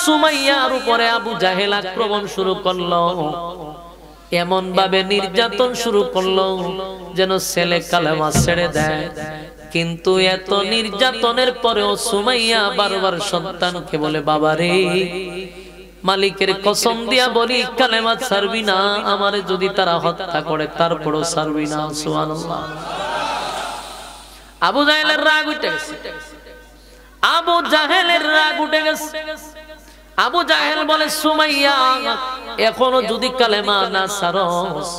সুমাইয়ার উপরে আবু জাহেল আক্রমণ শুরু করলো, এমন ভাবে নির্যাতন শুরু করলো যেন ছেলে কালেমা ছেড়ে দেয়। কিন্তু এত নির্যাতনের পরেও সুমাইয়া বারবার সন্তানকে বলে, বাবা রে, মালিকের কসম দিয়া বলি কালেমা ছাড়বি না, আমারে যদি তারা হত্যা করে তারপরও ছাড়বি না। সুবহানাল্লাহ। আবু জাহেলের রাগ উঠে গেছে, আবু জাহেলের রাগ উঠে গেছে। আবু জাহেল বলে, সুমাইয়া, এখনো যদি কালেমা না ছাড়স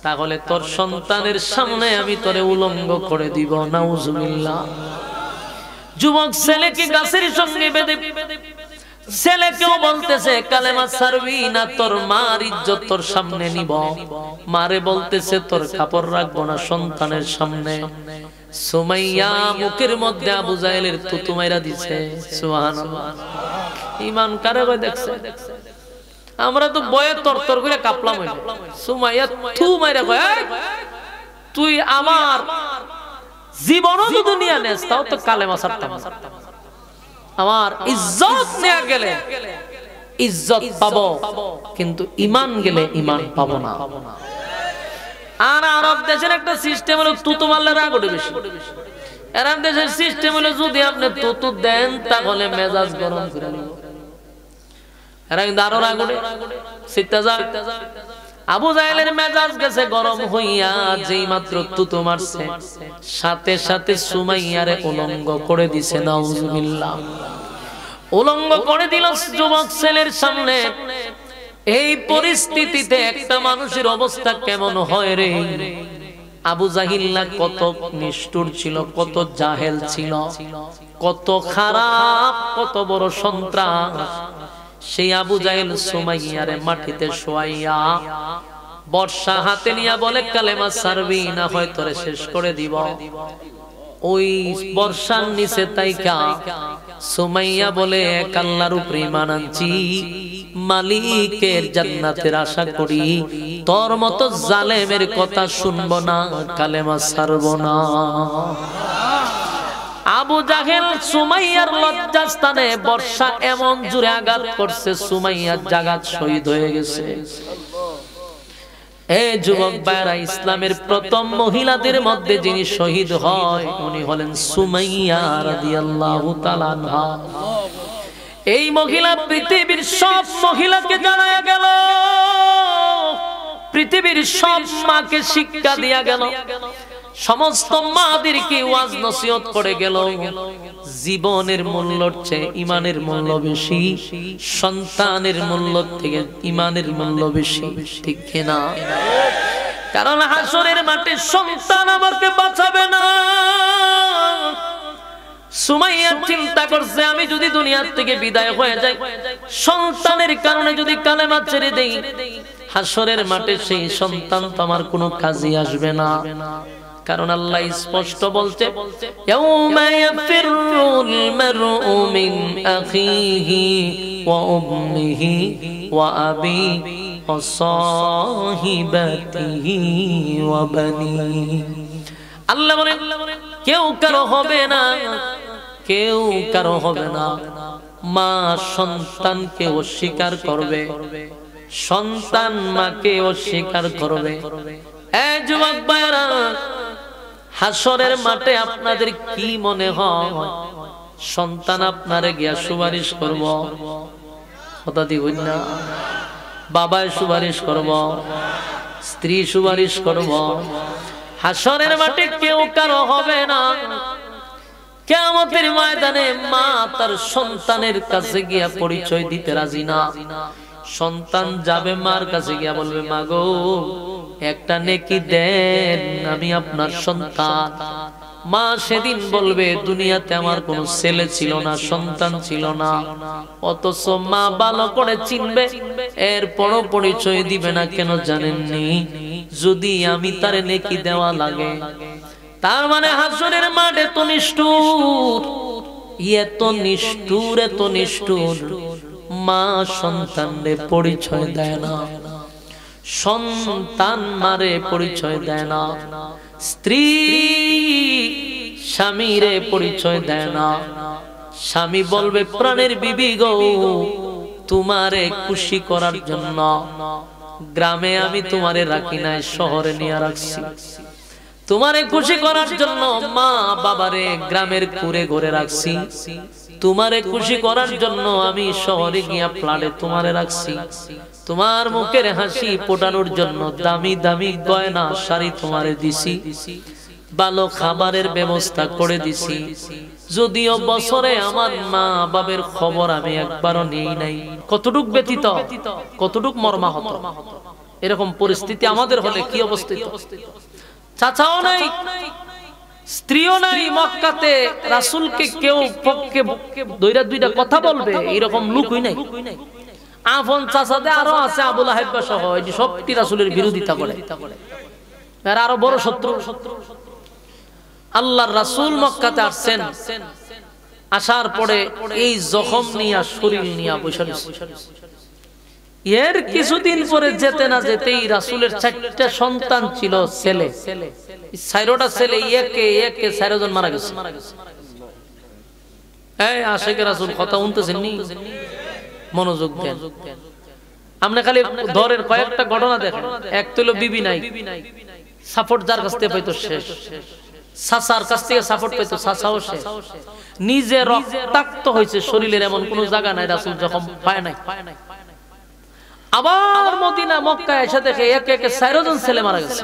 তাহলে তোর সন্তানের সামনে আমি তোরে উলঙ্গ করে দিব। নাউজুবিল্লাহ। যুবক ছেলেকে গাছের সঙ্গে বেঁধে ছেলেকেও বলতেছে, কালেমা ছাড়বি না, তোর মার ইজ্জত তোর সামনে নিব। মারে বলতেছে, তোর কাপড় রাখবো না সন্তানের সামনে। সুমাইয়া মুখের মধ্যে আবু জাহেলের থুতু মাইরা দিছে। সুবহানাল্লাহ। ঈমান কারে কয় দেখছে? আমরা তো বয়ে তরতর করে কাপলাম। সুমাইয়া থু মাইরা কয়, তুই আমার জীবনও যদি নিয়ে নেস তাও তো কালেমা ছাড়তাম না। আমার ইজ্জত নিয়ে গেলে ইজ্জত পাবো, কিন্তু ঈমান গেলে ঈমান পাবো না। আর আরব দেশের একটা সিস্টেম হলো তুতু মারলে রাগ ওঠে বেশি। আরব দেশের সিস্টেম হলো যদি আপনি তুতু দেন তাহলে মেজাজ গরম করে নিব। এরা কিন্তু আরো রাগ ওঠে। আবু জাহেলের মেজাজ গেছে গরম হইয়া, যেই মাত্র তুতু মারছে সাথে সাথে সুমাইয়ারে উলঙ্গ করে দিছে। নাউজুবিল্লাহ। উলঙ্গ করে দিল যুবক ছেলের সামনে। এই পরিস্থিতিতে একটা মানুষের অবস্থা কেমন হয় রে? আবু জাহিল কত নিষ্ঠুর ছিল, কত জাহেল ছিল, কত খারাপ, কত বড় সন্ত্রাস। সেই আবু জাহেল সুমাইয়ারে মাটিতে শোয়াইয়া বর্ষা হাতে নিয়ে বলে, কালেমা ছাড়বি না হয় তোরে শেষ করে দিব। ওই বর্ষার নিচে তাইকা সুমাইয়া বলে, এক আল্লাহর উপরে ঈমান আনছি, মালিকের জান্নাতের আশা করি, তোর মতো জালেমের কথা শুনবো না, কালেমা ছাড়বো না। আবু জাহেল সুমাইয়ার লজ্জাস্থানে বর্ষা এমন জোরে আঘাত করছে, সুমাইয়ার জাগাত শহীদ হয়ে গেছে। এই যুবক ভাইরা, ইসলামের প্রথম মহিলাদের মধ্যে যিনি শহীদ হয় উনি হলেন সুমাইয়া রাদিয়াল্লাহু তাআলা আনহা। এই মহিলা পৃথিবীর সব মহিলাকে জানায়া গেল, পৃথিবীর সব মাকে শিক্ষা দিয়া গেল, সমস্ত মাদেরকে ওয়াজ নসিহত করে গেল। জীবনের মূল্যর চেয়ে ঈমানের মূল্য বেশি, সন্তানের মূল্য থেকে ঈমানের মূল্য বেশি, ঠিক কিনা? কারণ হাসরের মাঠে সন্তান আমাকে বাঁচাবে না। সুমাইয়া চিন্তা করছে, আমি যদি দুনিয়া থেকে বিদায় হয়ে যাই, সন্তানের কারণে যদি কালেমা ছেড়ে দেই, হাসরের মাঠে সেই সন্তান তো আমার কোনো কাজে আসবে না। কারণ আল্লাহ স্পষ্ট বলছে, ইয়াউমা ইয়াফিরুল মারউ মিন আখিহি ওয়া উম্মিহি ওয়া আবিহি ওয়া সাহিবাতিহি ওয়া বানিহি। আল্লাহ বলেন, কেউ কারো হবে না, কেউ কারো হবে না। মা সন্তানকে অস্বীকার করবে, সন্তান মাকে অস্বীকার করবে। এই যুবক ভাইরা, হাসরের মাঠে আপনাদের কি মনে হয় সন্তান আপনারে গিয়া সুপারিশ করব? কথা দিবেন না? বাবায় সুপারিশ করব, স্ত্রী সুপারিশ করব। হাসরের মাঠে কেউ কারো হবে না। কিয়ামতের ময়দানে মা তার সন্তানের কাছে গিয়া পরিচয় দিতে রাজি না। সন্তান যাবে মার কাছে গিয়া বলবে, মা গো, একটা নেকি দেন, আমি আপনার সন্তান। মা সেদিন বলবে, দুনিয়াতে আমার কোনো ছেলে ছিল না, সন্তান ছিল না। অথচ মা ভালো করে চিনবে, এরপরও পরিচয় দিবে না। কেন জানেননি? যদি আমি তারে নেকি দেওয়া লাগে। তার মানে হাসরের মাঠে তো নিষ্ঠুর, এত নিষ্ঠুর, এত নিষ্ঠুর। মা সন্তানরে পরিচয় দেয় না, সন্তান মারে পরিচয় দেয় না, স্ত্রী স্বামীরে পরিচয় দেয় না, স্বামী বলবে প্রাণের বিবি গো, তোমারে খুশি করার জন্য গ্রামে আমি তোমারে রাখি নাই, শহরে নিয়ে রাখছি। তোমারে খুশি করার জন্য মা বাবারে গ্রামের কুড়ে ঘরে রাখছি। তোমারে খুশি করার জন্য আমি শহরে গিয়া ফ্ল্যাটে তোমারে রাখছি। তোমার মুখের হাসি ফোটানোর জন্য দামি দামি গয়না শাড়ি তোমারে দিছি, ভালো খাবারের ব্যবস্থা করে দিছি। যদিও বছরে আমার মা বাবার খবর আমি একবারও নেই নাই। কতটুক ব্যতীত, কতটুক মর্মাহত। এরকম পরিস্থিতি আমাদের হলে কি অবস্থা? চাচাও নাই, স্ত্রীও নাই। মক্কাতে রাসূলকে কেউ পক্ষে দুইটা দুইটা কথা বলবে এরকম লোকই নাই। আপন চাচাতে আরো আছে আবু লাহাব সহ, এটি সবটি রাসূলের বিরোধিতা করে। এর আরো বড় শত্রু। আল্লাহর রাসূল মক্কাতে আসছেন, আসার পরে এই জখম নিয়া শরীর নিয়া বসে এর কিছুদিন পরে যেতে না যেতেই রাসূলের 4টা সন্তান ছিল, ছেলে। 4টা ছেলে একে একে 4 জন মারা গেছে। এই আশিকে রাসূল কথা শুনতেছেন নি? মনোযোগ দেন। আপনি খালি ধরের কয়েকটা ঘটনা দেখেন। এক তো হলো বিবি নাই, সাপোর্ট যার কাছ থেকে পাইতো শেষ। চাচার কাছ থেকে সাপোর্ট পাইতো, চাচাও শেষ। নিজে রক্তাক্ত হয়েছে, শরীরের এমন কোন জায়গা নাই রাসূল যখন পায় নাই। আবার মদিনা মক্কায় এসে দেখে একে একে 4 জন ছেলে মারা গেছে।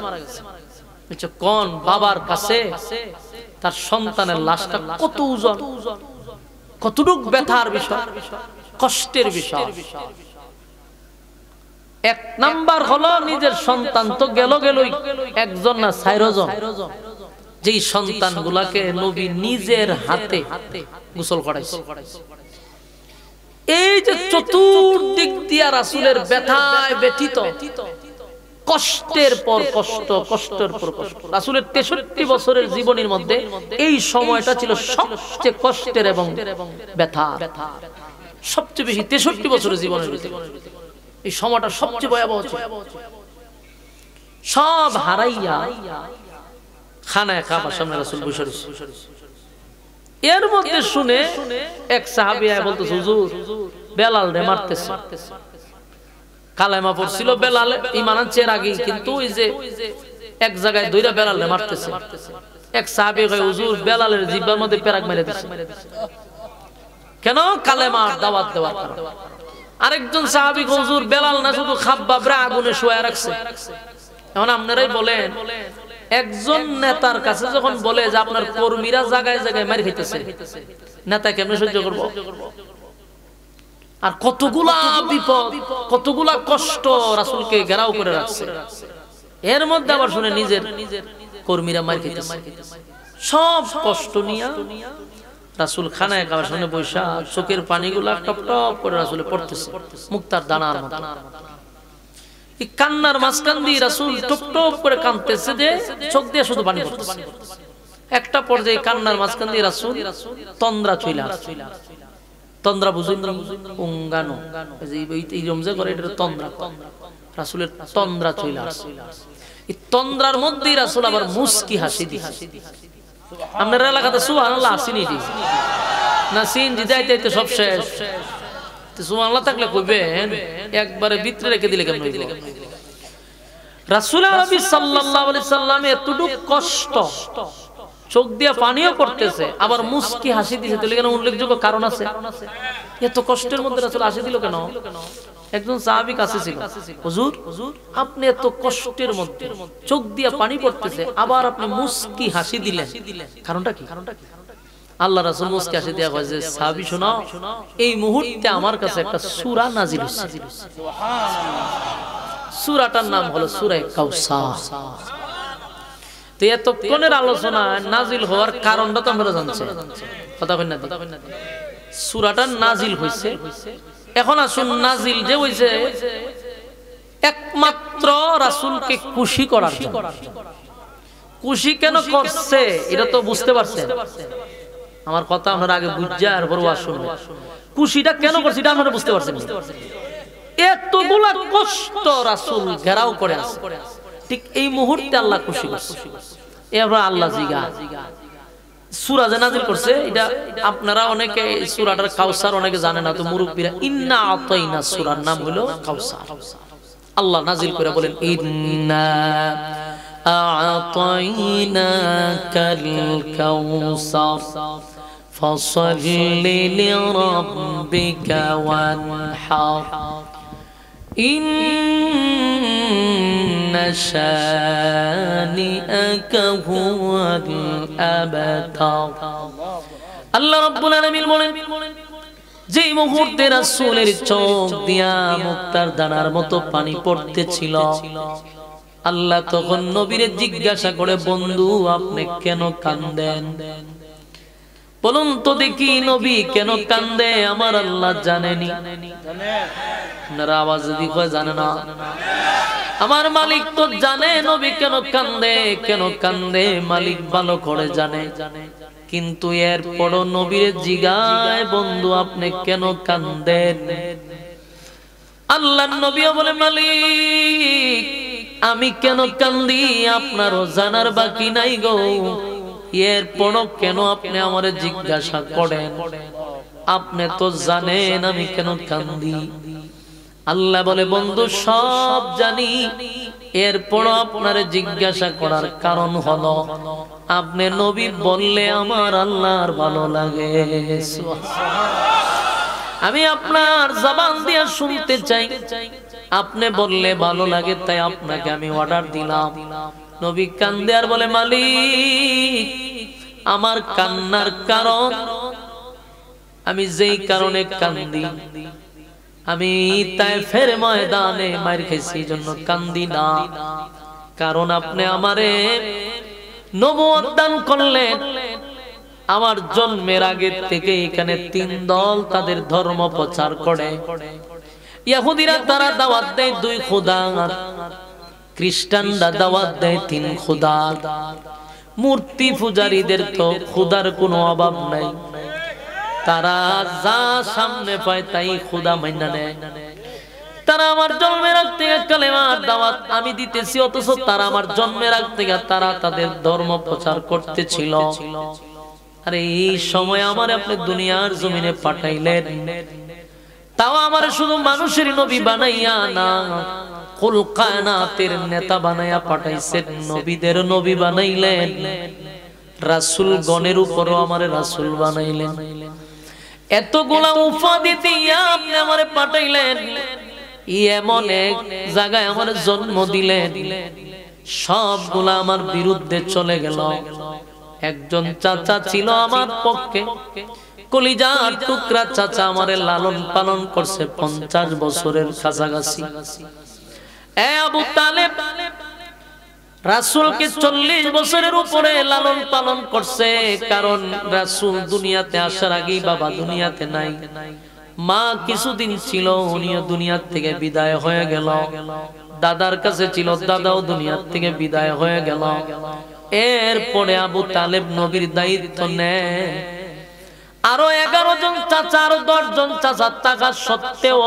কোন বাবার কাছে তার সন্তানের লাশটা কত ওজন, কতটুক ব্যথার বিষয়, কষ্টের বিষয়। এক নাম্বার হলো নিজের সন্তান তো গেলই, একজন না 4 জন। যেই সন্তানগুলাকে নবী নিজের হাতে গোসল করাইছে। এই যে চতুর্দিক দিয়া রাসূলের ব্যথায় ব্যথিত, কষ্টের পর কষ্ট, কষ্টের পর কষ্ট। রাসূলের 63 বছরের জীবনের মধ্যে এই সময়টা ছিল সবচেয়ে কষ্টের এবং ব্যথা সবচেয়ে বেশি। 63 বছরের জীবনের ভিতরে এই সময়টা সবচেয়ে ভয়াবহ ছিল। সব হারাইয়া খানায় কাবার সামনে রাসূল বসে রয়েছে। এর মধ্যে শুনে এক সাহাবী বলতেছে, হুজুর বেলাল রে মারতেছে। কালেমা পড়ছিল বেলাল, ঈমান আনছে এর আগে, কিন্তু ওই যে এক জায়গায় দুইটা বেলাল রে মারতেছে। এক সাহাবী কয়, হুজুর বেলালের জিহ্বার মধ্যে পেরাক মেরে দিছে। কেন? কালেমার দাওয়াত দেওয়ার কারণে। আরেকজন সাহাবী কয়, হুজুর বেলাল না শুধু খাব্বাবরে আগুনে শোয়া রাখছে। এখন আপনারাই বলেন, একজন নেতার কাছে যখন বলে যে আপনার কর্মীরা জায়গায় জায়গায় মার খাইতেছে, নেতা কেমনে সহ্য করব? আর কতগুলা বিপদ, কতগুলা কষ্ট রাসূলকে ঘেরাও করে রাখছে। এর মধ্যে আবার শুনে নিজের কর্মীরা মার খাইতেছে। সব কষ্ট নিয়া রাসূল খানায় কাবার সামনে বসা চোখের পানিগুলা টপ টপ করে রাসূলে পড়তেছে, মুক্তার দানার মতো। এই কান্নার মাঝখান দিয়ে রাসূল টপ টপ করে কাঁদতেছে, যে চোখ দিয়ে শুধু পানি পড়তেছে। একটা পর্যায়ে কান্নার মাঝখান দিয়ে রাসূল তন্দ্রা চলে আসে। তন্দ্রা বুঝুন, উঙ্গানো, এই রমজে করে এটা তন্দ্রা। রাসূলের তন্দ্রা চলে আসে। এই তন্দ্রার মধ্যেই রাসূল আবার মুস্কি হাসি দিছে। আপনার এলাকাতে সুবহানাল্লাহ আসেনি না? সিনজি যাইতে যাইতে সব শেষ। সুবহানাল্লাহ থাকলে কইবেন, একবারে ভিতরে রেখে দিলে কেমন হইব? রাসূল আরবি সাল্লাল্লাহু আলাইহি সাল্লাম এতটুক কষ্ট, চোখ দিয়ে পানিও পড়তেছে, আবার মুস্কি হাসি দিছে। তাহলে কেন? উল্লেখযোগ্য কারণ আছে। এত কষ্টের মধ্যে রাসূল হাসি দিল কেন? একজন সাহাবী কাছে ছিল, হুজুর আপনি এত কষ্টের মধ্যে চোখ দিয়ে পানি পড়তেছে, আবার আপনি মুস্কি হাসি দিলেন, কারণটা কি? আল্লাহ রাসূল মুস্কি হাসি দিয়া কয় যে, সাহাবী শোনো, এই মুহূর্তে আমার কাছে একটা সূরা নাজিল হচ্ছে। সূরাটার নাম হলো সূরা কাউসার। তো এতক্ষণের আলোচনা নাজিল হওয়ার কারণটা তো আমরা জানছি, কথা কই না? সূরাটা নাজিল হইছে। এখন আসুন, নাজিল যে হইছে একমাত্র রাসূলকে খুশি করার জন্য। খুশি কেন করছে এটা তো বুঝতে পারছেন? আমার কথা আপনারা আগে বুঝা আর পরে ওয়াজ শুনবেন। খুশিটা কেন করছে এটা আপনারা বুঝতে পারছেন? এতগুলা কষ্ট রাসূল ঘেরাও করে আছে, ঠিক এই মুহূর্তে আল্লাহ খুশি করছে। এবার আল্লাহ জিগা সূরা যে নাযিল করছে এটা আপনারা অনেকে সূরাটার কাউসার অনেকে জানে না, তো মুরব্বিরা ইন্না আতাইনা সূরার নাম হলো কাউসার। আল্লাহ নাযিল করে বলেন ইন্না আতাইনাকাল কাউসার ফাসাল্লি লিরাব্বিকা ওয়ানহার ইন্না শানিআকা হুয়াল আবতার। আল্লাহ রাব্বুল আলামিন বলেন, যে মুহূর্তে রাসূলের চোখ দিয়া মুক্তার দানার মতো পানি পড়তেছিল, আল্লাহ তখন নবীরে জিজ্ঞাসা করে, বন্ধু আপনি কেন কাঁদেন? বলুন তো দেখি নবী কেন কাঁদে? আমার আল্লাহ জানেনি? আপনারা আওয়াজ দিয়ে কয় জানে না? আমার মালিক তো জানে নবী কেন কাঁদে, কেন কাঁদে মালিক ভালো করে জানে। কিন্তু এরপরও নবীর জিগায়, বন্ধু আপনি কেন কাঁদেন? আল্লাহর নবীও বলে, মালিক আমি কেন কান্দি আপনারও জানার বাকি নাই গো। এরপরও কেন আপনি আমারে জিজ্ঞাসা করেন? আপনি তো জানেন আমি কেন কান্দি। আল্লাহ বলে, বন্ধু সব জানি, এরপরও আপনারে জিজ্ঞাসা করার কারণ হলো আপনি নবী বললে আমার আল্লাহর ভালো লাগে। আমি আপনার জবান দিয়ে শুনতে চাই, আপনি বললে ভালো লাগে, তাই আপনাকে আমি অর্ডার দিলাম। নবী কান্দে আর বলে, মালিক আমার কান্নার কারণ, আমি যেই কারণে কান্দি, আমি তায়েফের ময়দানে মার খেয়েছি জন্য কান্দি না। কারণ আপনি আমারে নবুয়ত দান করলেন, আমার জন্মের আগে থেকে এখানে তিন দল তাদের ধর্ম প্রচার করে। ইহুদিরা তারা দাওয়াত দেয় দুই খোদা, খ্রিস্টানরা দাওয়াত দেয় তিন খোদা, মূর্তি পূজারীদের তো খোদার কোনো অভাব নাই, তারা যা সামনে পায় তাই খোদা মাইনা নেয়। তারা আমার জন্মের আগ থেকে কালেমার দাওয়াত আমি দিতেছি, অথচ তারা আমার জন্মের আগ থেকে তারা তাদের ধর্ম প্রচার করতেছিল। আরে এই সময় আমার আপনি দুনিয়ার জমিনে পাঠাইলেন, তাও আমার শুধু মানুষের নবী বানাইয়া না, কুল কায়নাতের নেতা বানাইয়া পাঠাইছেন, নবীদের নবী বানাইলেন, রাসূল গণের উপরও আমারে রাসূল বানাইলেন। এতগুলা উপাধি দিয়া আপনি আমারে পাঠাইলেন, এমন এক জায়গায় আমার জন্ম দিলেন, সবগুলা আমার বিরুদ্ধে চলে গেল। একজন চাচা ছিল আমার পক্ষে, কলিজার টুকরা চাচা আমারে লালন পালন করছে 50 বছরের কাছাকাছি। আবু তালেব রাসূলকে 40 বছরের উপরে লালন পালন করছে, কারণ রাসূল দুনিয়াতে আসার আগেই বাবা দুনিয়াতে নাই, মা কিছুদিন ছিল, উনিও দুনিয়া থেকে বিদায় হয়ে গেল। দাদার কাছে ছিল, দাদাও দুনিয়া থেকে বিদায় হয়ে গেল। এরপরে আবু তালেব নবীর দায়িত্ব নেয়। আরো 11 জন চাচা, আরো 10 জন চাচা থাকা সত্ত্বেও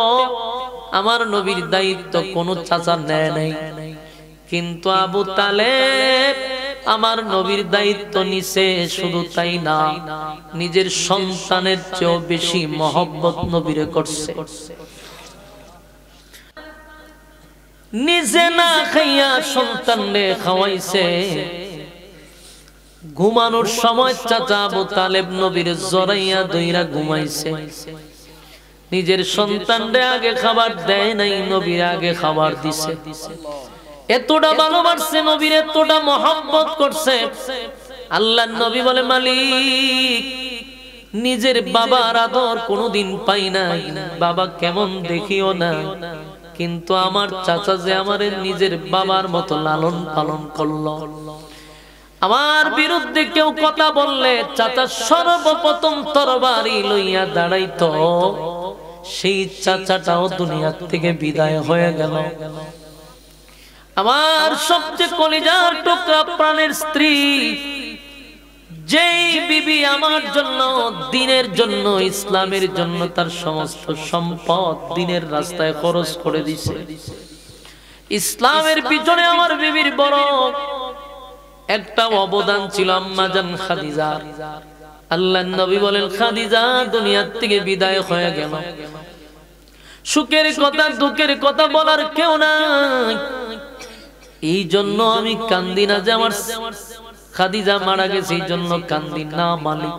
আমার নবীর দায়িত্ব কোন চাচা নেয় নাই। কিন্তু আবু তালেব আমার নবীর দায়িত্ব নিছে, শুধু তাই না, নিজের সন্তানের চেয়েও বেশি মহব্বত নবীরে করছে। নিজে না খাইয়া সন্তানরে খাওয়াইছে। ঘুমানোর সময় চাচা আবু তালেব নবীর জড়াইয়া দইরা ঘুমাইছে। নিজের সন্তানরে আগে খাবার দেয় নাই, নবীর আগে খাবার দিছে। এতটা ভালোবাসছে নবীর, এতটা মহব্বত করছে। আল্লাহর নবী বলে, মালিক নিজের বাবার আদর কোনোদিন পাই নাই, বাবা কেমন দেখিও না, কিন্তু আমার চাচা যে আমারে নিজের বাবার মতো লালন পালন করলো। আমার বিরুদ্ধে কেউ কথা বললে চাচা সর্বপ্রথম তরবারি লইয়া দাঁড়াইতো, সেই চাচাটাও দুনিয়া থেকে বিদায় হয়ে গেল। আমার সবচেয়ে কলিজার টুকরা প্রাণের স্ত্রী, যেই বিবি আমার জন্য, দিনের জন্য, ইসলামের জন্য তার সমস্ত সম্পদ দিনের রাস্তায় খরচ করে দিছে, ইসলামের পিছনে আমার বিবির বড় একটা অবদান ছিল আম্মাজান খাদিজার। আল্লাহর নবী বলেন, খাদিজা দুনিয়া থেকে বিদায় হয়ে গেল, সুখের কথা দুঃখের কথা বলার কেউ নাই, এই জন্য আমি কান্দি না যে আমার খাদিজা মারা গেছে, এই জন্য কান্দি না। মালিক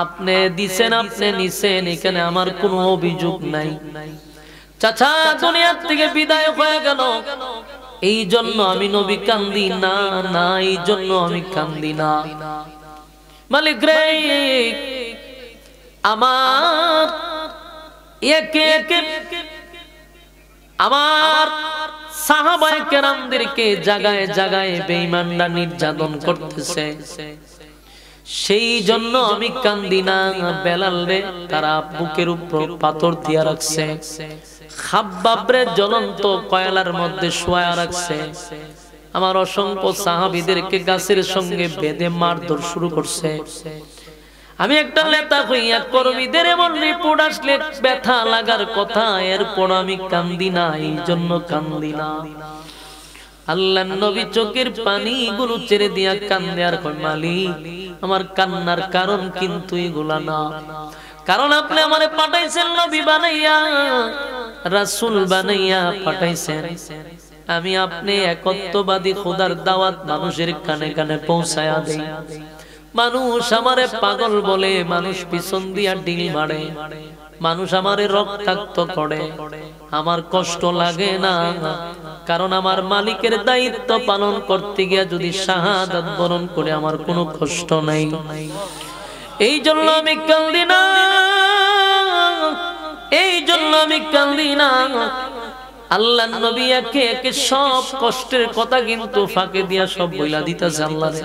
আপনি দিছেন, আপনি নিছেন, এখানে আমার কোনো অভিযোগ নাই। চাচা দুনিয়া থেকে বিদায় হয়ে গেল, এই জন্য আমি নবী কান্দি না, না এই জন্য আমি কান্দি না। মালিক রে, আমার একে একে আমার সাহাবায়ে কেরামদেরকে জায়গায় জায়গায় বেঈমানরা নির্যাতন করতেছে, সেই জন্য আমি কান্দি না। বেলাল রে তারা বুকের উপর পাথর দিয়া রাখছে, খাব্বাব রে জ্বলন্ত কয়লার মধ্যে শোয়া রাখছে, আমার অসংখ্য সাহাবীদেরকে গাছের সঙ্গে বেঁধে মারধর শুরু করছে। আমি একটা নেতা হইয়া কর্মীদের এমন রিপোর্ট আসলে ব্যথা লাগার কথা, এরপর আমি কান্দি না, এই জন্য কান্দি না। আল্লাহর নবী চোখের পানিগুলো ছেড়ে দিয়া কান্দে আর কয়, মালিক আমার কান্নার কারণ কিন্তু এগুলা না, কারণ আপনি আমারে পাঠাইছেন নবী বানাইয়া, রাসূল বানাইয়া পাঠাইছেন। আমি আপনি একত্ববাদী খোদার দাওয়াত মানুষের কানে কানে পৌঁছায়া দেই। মানুষ আমারে পাগল বলে, মানুষ পিছন দিয়া ডিল মারে, মানুষ আমারে রক্তাক্ত করে, আমার কষ্ট লাগে না, কারণ আমার মালিকের দায়িত্ব পালন করতে গিয়া যদি শাহাদাত বরণ করে আমার কোনো কষ্ট নাই। এই জন্য আমি কান্দি না, এই জন্য আমি কান্দি না। আল্লাহর নবী একে একে সব কষ্টের কথা কিন্তু ফাঁকে দিয়া সব বইলা দিতেছে। আল্লাহরে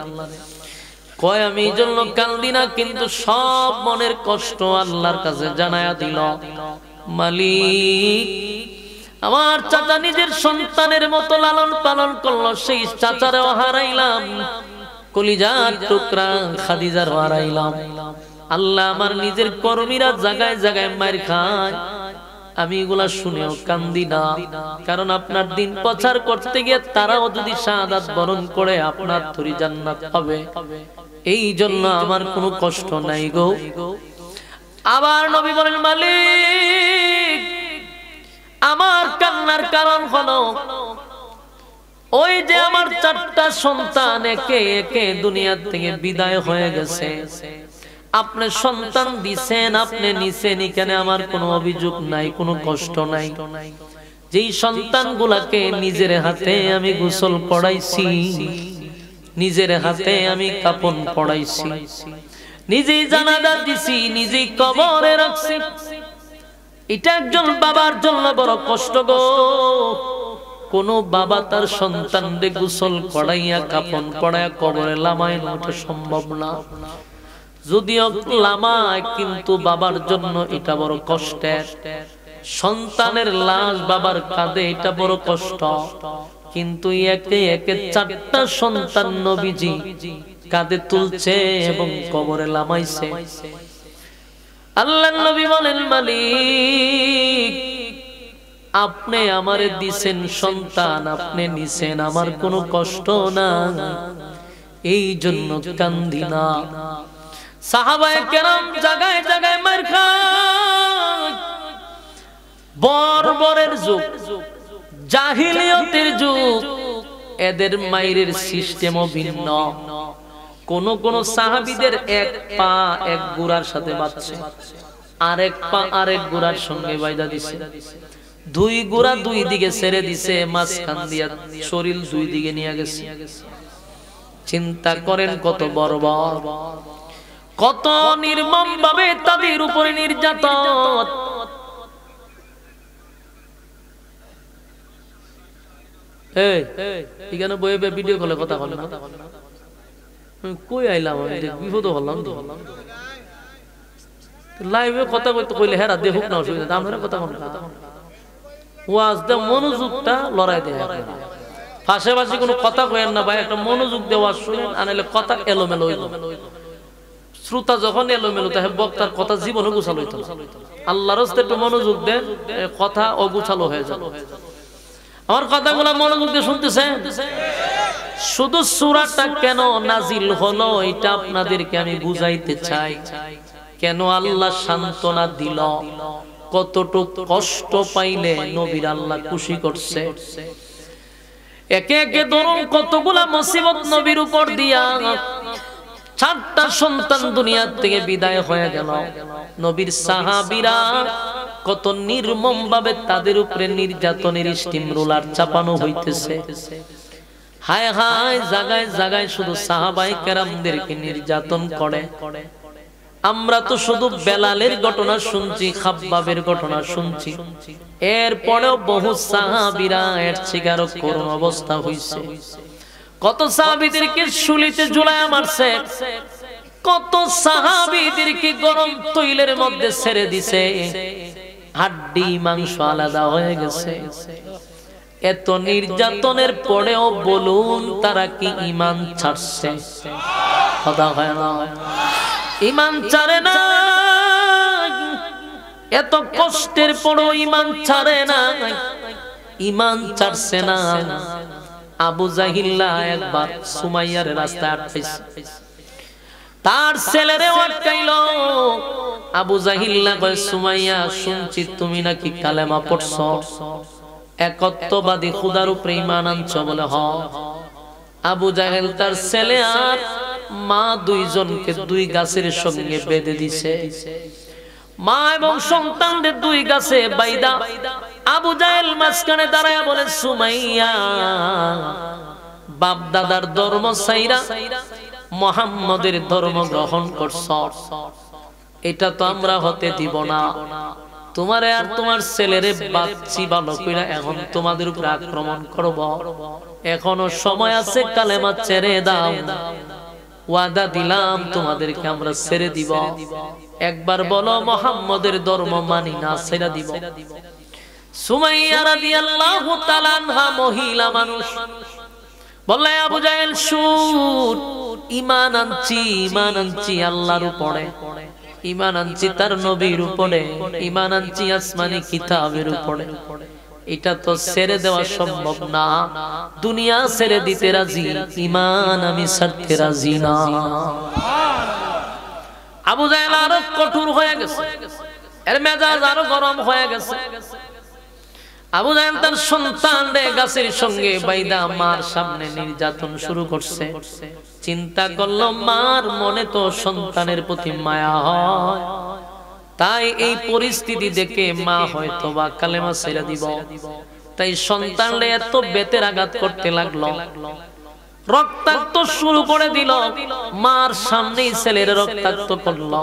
কয় আমি এই জন্য কান্দি না, কিন্তু সব মনের কষ্ট আল্লাহর কাছে জানায়া দিল। মালিক আমার চাচা নিজের সন্তানের মতো লালন পালন করলো, সেই চাচারেও হারাইলাম, কলিজার টুকরা খাদিজার হারাইলাম। আল্লাহ আমার নিজের কর্মীরা জায়গায় জায়গায় মার খায়, আমি এগুলা শুনেও কান্দি না, কারণ আপনার দিন প্রচার করতে গিয়ে তারাও যদি শাহাদাত বরণ করে আপনার তরি জান্নাত হবে, এই জন্য আমার কোনো কষ্ট নাই গো। আবার নবী বলেন, মালিক আমার কান্নার কারণ হলো ওই যে আমার চারটা সন্তান একে একে দুনিয়া থেকে বিদায় হয়ে গেছে, আপনি সন্তান দিছেন, আপনি নিছেন, এখানে আমার কোনো অভিযোগ নাই, কোনো কষ্ট নাই। যেই সন্তানগুলাকে নিজের হাতে আমি গোসল করাইছি, নিজের হাতে আমি কাফন পড়াইছি, নিজেই জানাজা দিছি, নিজেই কবরে রাখছি, এটা একজন বাবার জন্য বড় কষ্ট গো। কোন বাবা তার সন্তানকে গোসল করাইয়া কাফন পড়াইয়া কবরে লামায় না, ওটা সম্ভব না। যদিও লামায়, কিন্তু বাবার জন্য এটা বড় কষ্টের। সন্তানের লাশ বাবার কাঁধে, এটা বড় কষ্ট, কিন্তু একে একে চারটা সন্তান নবীজি কাঁধে তুলছে এবং কবরে লামাইছে। আল্লাহর নবী বলেন, মালিক আপনি আমারে দিছেন সন্তান, আপনি নিছেন, আমার কোনো কষ্ট না, এই জন্য কান্দি না। সাহাবায়ে কেরাম জায়গায় জায়গায় মার খায়, বর্বরের যুগ, জাহিলিয়তের যুগ, এদের মাইরের সিস্টেমও ভিন্ন। কোন কোন সাহাবীদের এক পা এক গুড়ার সাথে বাঁধছে, আরেক পা আরেক গুড়ার সঙ্গে বাইধা দিছে, দুই গুড়া দুই দিকে ছেড়ে দিছে, মাঝখান দিয়া শরীর দুই দিকে নিয়ে গেছে। চিন্তা করেন কত বর্বর, কত নির্মম ভাবে তাদের উপরে নির্যাতন। এখানে বয়ে ভিডিও কলে কথা বলে না, কই আইলাম বিপদ হলাম তো, লাইভে কথা কইতে কইলে হেরা দেখুক না, অসুবিধা, আমরা কথা বল ওয়াজ দে, মনোযোগটা লড়াই দেয়। পাশাপাশি কোনো কথা কইেন না ভাই, একটা মনোযোগ দেওয়া শুনেন, আনাইলে কথা এলোমেলো হইল। শ্রোতা যখন এলোমেলো তাহে বক্তার কথা জীবনে গুছালো হইতো। আল্লাহর রাস্তে একটু মনোযোগ দেন, কথা অগুছালো হয়ে যাবে। আমার কথাগুলো মনোযোগ দিয়ে শুনতেছেন? শুধু সূরাটা কেন নাজিল হলো এটা আপনাদেরকে আমি বুঝাইতে চাই। কেন আল্লাহ সান্ত্বনা দিল, কতটুকু কষ্ট পাইলে নবীর আল্লাহ খুশি করছে। একে একে ধরুন কতগুলা মুসিবত নবীর উপর দিয়া, 4টা সন্তান দুনিয়া থেকে বিদায় হয়ে গেল। নবীর সাহাবীরা কত নির্মম ভাবে তাদের উপরে নির্যাতনের স্টিম রোলার চাপানো হইতেছে। হায় হায়, জায়গায় জায়গায় শুধু সাহাবায়ে কেরামদেরকে নির্যাতন করে। আমরা তো শুধু বেলালের ঘটনা শুনছি, খাব্বাবের ঘটনা শুনছি, এরপরেও বহু সাহাবীরা এর শিকার করুণ অবস্থা হইছে। কত সাহাবীদেরকে শুলিতে ঝুলায়া মারছে, কত সাহাবীদেরকে গরম তৈলের মধ্যে ছেড়ে দিছে, হাড্ডি মাংস আলাদা হয়ে গেছে। এত নির্যাতনের পরেও বলুন তারা কি ঈমান ছাড়ছে? কথা হয় না, ঈমান ছাড়ে না। এত কষ্টের পরও ঈমান ছাড়ে না, ঈমান ছাড়ছে না। আবু জাহিল্লা একবার সুমাইয়ার রাস্তায় আটকাইছে, তার ছেলেরে আটকাইলো। আবু জাহিল্লা কয়, সুমাইয়া শুনছি তুমি নাকি কালেমা পড়ছো, একত্ববাদী খোদার উপরে ঈমান আনছো? বলে হ। আবু জাহেল তার ছেলে আর মা দুইজনকে 2 গাছের সঙ্গে বেঁধে দিছে। মা এবং সন্তানদের 2 গাছে বাইদা আবু জাহেল মাঝখানে দাঁড়ায় বলে, সুমাইয়া, বাপ দাদার ধর্ম ছাইরা মুহাম্মদের ধর্ম গ্রহণ করছ, এটা তো আমরা হতে দিব না। তোমারে আর তোমার ছেলেরে বাচ্চি ভালো কইরা এখন তোমাদের উপর আক্রমণ করব। এখনো সময় আছে, কালেমা ছেড়ে দাও। ওয়াদা দিলাম তোমাদেরকে আমরা ছেড়ে দিব। একবার বলো মুহাম্মদের ধর্ম মানি না, ছেড়ে দিব। সুমাইয়া রাদিয়াল্লাহু তাআলা আনহা মহিলা মানুষ, বললে আবু জাহেল শুন, ঈমান আনছি, ঈমান আনছি আল্লাহর উপরে, ঈমান আনছি তার নবীর উপরে, ঈমান আনছি আসমানি কিতাবের উপরে। এটা তো ছেড়ে দেওয়া সম্ভব না। দুনিয়া ছেড়ে দিতে রাজি, ঈমান আমি ছাড়তে রাজি না। আবু জাহেল আরো কঠোর হয়ে গেছে, এর মেজাজ আরো গরম হয়ে গেছে। আবু জাহেল তার সন্তানদের গাছের সঙ্গে বাইদা মার সামনে নির্যাতন শুরু করছে। চিন্তা করলো মার মনে তো সন্তানের প্রতি মায়া হয়, তাই এই পরিস্থিতি দেখে মা হয়তো বা কালেমা ছেড়ে দিব। তাই সন্তানরে এত বেতের আঘাত করতে লাগলো, রক্তাক্ত শুরু করে দিল। মার সামনেই ছেলের রক্তাক্ত করলো।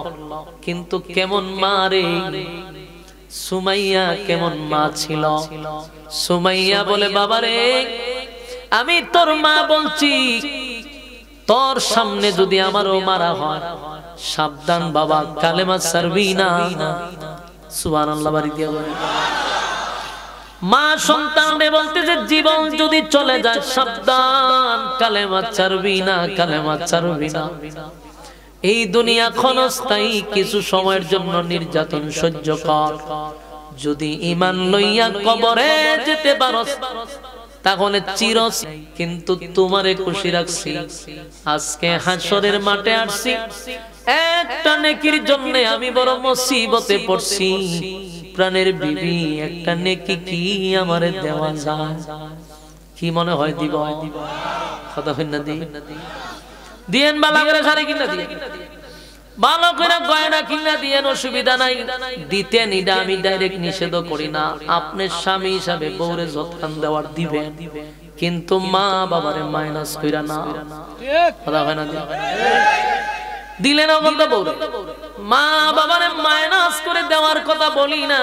কিন্তু কেমন মা রে, সুমাইয়া কেমন মা ছিল। সুমাইয়া বলে, বাবারে, আমি তোর মা বলছি, তোর সামনে যদি আমারও মারা হয়, সাবধান বাবা, কালেমা ছাড়বি না। সুবহানাল্লাহ, বাড়ি দিয়া বলে। মা সন্তানরে বলতে যে জীবন যদি চলে যায়, সাবধান, কালেমা ছাড়বি না, কালেমা ছাড়বি না। এই দুনিয়া ক্ষণস্থায়ী, কিছু সময়ের জন্য নির্যাতন সহ্য কর। যদি ঈমান লইয়া কবরে যেতে পারস তাহলে চিরস্থায়ী। কিন্তু তোমারে খুশি রাখছি, আজকে হাসরের মাঠে আসছি একটা নেকির জন্য। আমি বড় মুসিবতে পড়ছি, প্রাণের বিবি, একটা নেকি কি আমারে দেওয়া যায়? কি মনে হয় দিব? কথা হয় না? দিয়েন, ভালো করে শাড়ি কিনা দিয়ে, ভালো করে গয়না কিনা দিয়েন, অসুবিধা নাই। দিতেন, এটা আমি ডাইরেক্ট নিষেধ করি না। আপনার স্বামী হিসাবে বউরে যত্ন দেওয়ার দিবেন, কিন্তু মা বাবারে মাইনাস কইরা না। কথা হয় না? দিলেন বলতে বউরে, মা বাবারে মাইনাস করে দেওয়ার কথা বলি না।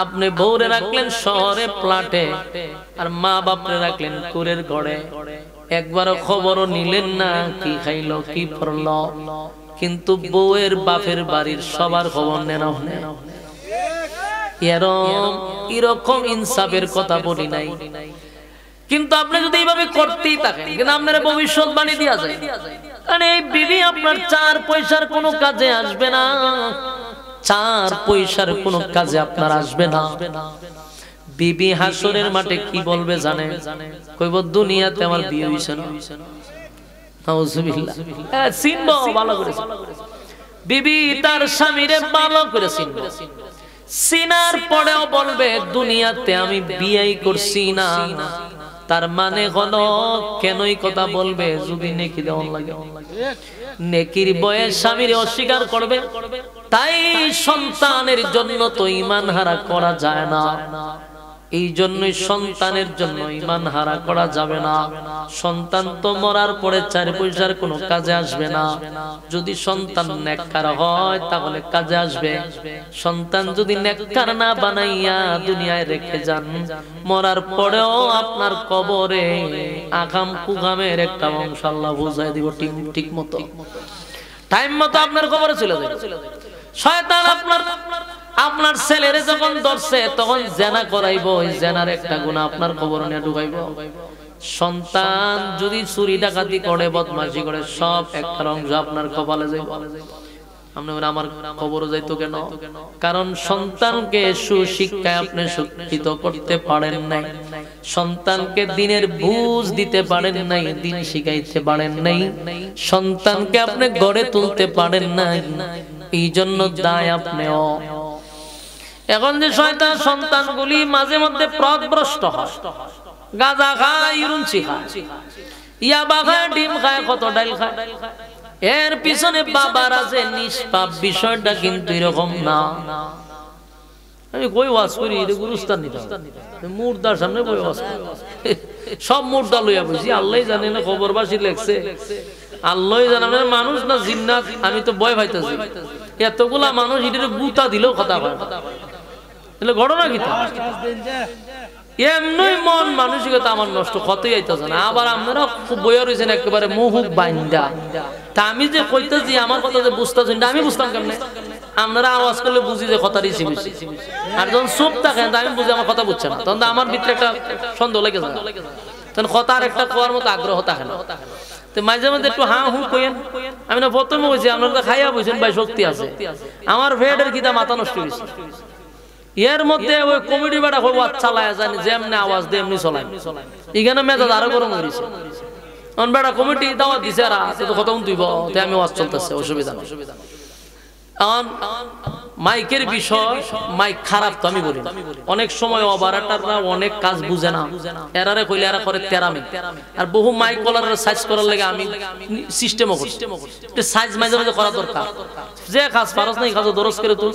আপনি বউরে রাখলেন শহরে ফ্ল্যাটে, আর মা বাপরে রাখলেন কুরের ঘরে। একবারও খবরও নিলেন না কি খাইলো, কি পড়লো। কিন্তু বউয়ের বাপের বাড়ির সবার খবর নেন। এরকম ইনসাফের কথা বলি নাই। কিন্তু আপনি যদি এইভাবে করতেই থাকেন, কিন্তু আপনার ভবিষ্যৎবাণী দিয়া যায়, কারণ এই বিবি আপনার 4 পয়সার কোনো কাজে আসবে না। 4 পয়সার কোনো কাজে আপনার আসবে না। বিবি হাসরের মাঠে কি বলবে জানে? কইব দুনিয়াতে আমার বিয়ে হইছে না। নাউজুবিল্লাহ। চিনবো ভালো করে, বিবি তার স্বামীরে ভালো করে চিনবো। চিনার পরেও বলবে দুনিয়াতে আমি বিয়েই করছি না। তার মানে হলো কেনই কথা বলবে? যদি নেকি দেওয়ান লাগে, নেকির বয়ে স্বামীর অস্বীকার করবে। তাই সন্তানের জন্য তো ঈমান হারা করা যায় না। এই জন্যই সন্তানের জন্য ঈমান হারা করা যাবে না। সন্তান তো মরার পরে 4 পয়সার কোনো কাজে আসবে না। যদি সন্তান নেককার হয় তাহলে কাজে আসবে। সন্তান যদি নেককার না বানাইয়া দুনিয়ায় রেখে যান, মরার পরেও আপনার কবরে আগাম কুগামের একটা অংশ আল্লাহ বুঝাই দিব ঠিক মতো, টাইম মতো আপনার কবরে চলে যাবে। শয়তান আপনার ছেলেরে যখন ধরছে তখন জেনা করাইবো, ওই জেনার একটা গুনাহ আপনার কবরে নিয়ে ঢুকাইবো। সন্তান যদি চুরি ডাকাতি করে, বদমাশি করে, সব একটা অংশ আপনার কপালে যাইব। আপনি আমার কবরে যাইতো কেন? কারণ সন্তানকে সুশিক্ষায় আপনি শিক্ষিত করতে পারেন নাই, সন্তানকে দিনের বুঝ দিতে পারেন নাই, দিন শিখাইতে পারেন নাই, সন্তানকে আপনি গড়ে তুলতে পারেন নাই। এই জন্য দায় আপনিও। এখন যে শয়তান সন্তানগুলি মাঝে মধ্যে পথভ্রষ্ট হয়, গাঁজা খায়, ইউরুনচি খায়, ইয়াবা খায়, ডিম খায়, কত ডাইল খায়, এর পিছনে বাবার আছে নিষ্পাপ। বিষয়টা কিন্তু এরকম না। আমি কই ওয়াজ করি, এটা গুরুস্থান নিতে মুর্দার সামনে বই ওয়াজ করি, সব মুর্দা লইয়া বসি। আল্লাহ জানে না খবরবাসী লেখছে, আল্লাহ জানে মানুষ না জিন্নাত। আমি তো ভয় পাইতেছি, এতগুলা মানুষ এটার গুতা দিলেও কথা হয় না। ঘটনা কি এমনি মন মানসিকতা আমার নষ্ট কতই আইতেছে না। আবার আপনারা খুব বইয়া রয়েছেন একেবারে মুহুক বাইন্দা। তা আমি যে কইতেছি আমার কথা যে বুঝতেছেন, আমি বুঝতাম কেমনে? আপনারা আওয়াজ করলে বুঝি যে কথা রিসি বেশি, আর যখন চুপ থাকেন আমি বুঝি আমার কথা বুঝছে না, তখন আমার ভিতরে একটা সন্দেহ লেগে যায়, তখন কথার একটা কোয়ার মতো আগ্রহ থাকে না। মাঝে মাঝে একটু হা হু কইেন। আমি না প্রথমে বলছি আপনারা তো খাইয়া বলছেন ভাই শক্তি আছে, আমার ভেডের কিতা মাথা নষ্ট হয়েছে। এর মধ্যে ওই কমিটি বেটা খুব আচ্ছা লাগে, জানি যেমনি আওয়াজ দিয়ে এমনি চলাই। এখানে মেজাজ আরো গরম হয়েছে। বেটা কমিটি দাওয়াত দিছে, আর কত তুইব, আমি ওয়াজ চলতেছে, অসুবিধা নেই। মাইকের বিষয়, মাইক খারাপ তো আমি বলি। অনেক সময় অপারেটররা অনেক কাজ বুঝে না, এরারে কইলে এরা করে তেরামি। আর বহু মাইক কলারের সাইজ করার লাগে আমি সিস্টেমও করছি, সাইজ মাঝে মাঝে করা দরকার। যে কাজ পারস না এই কাজ দরজ করে তুল।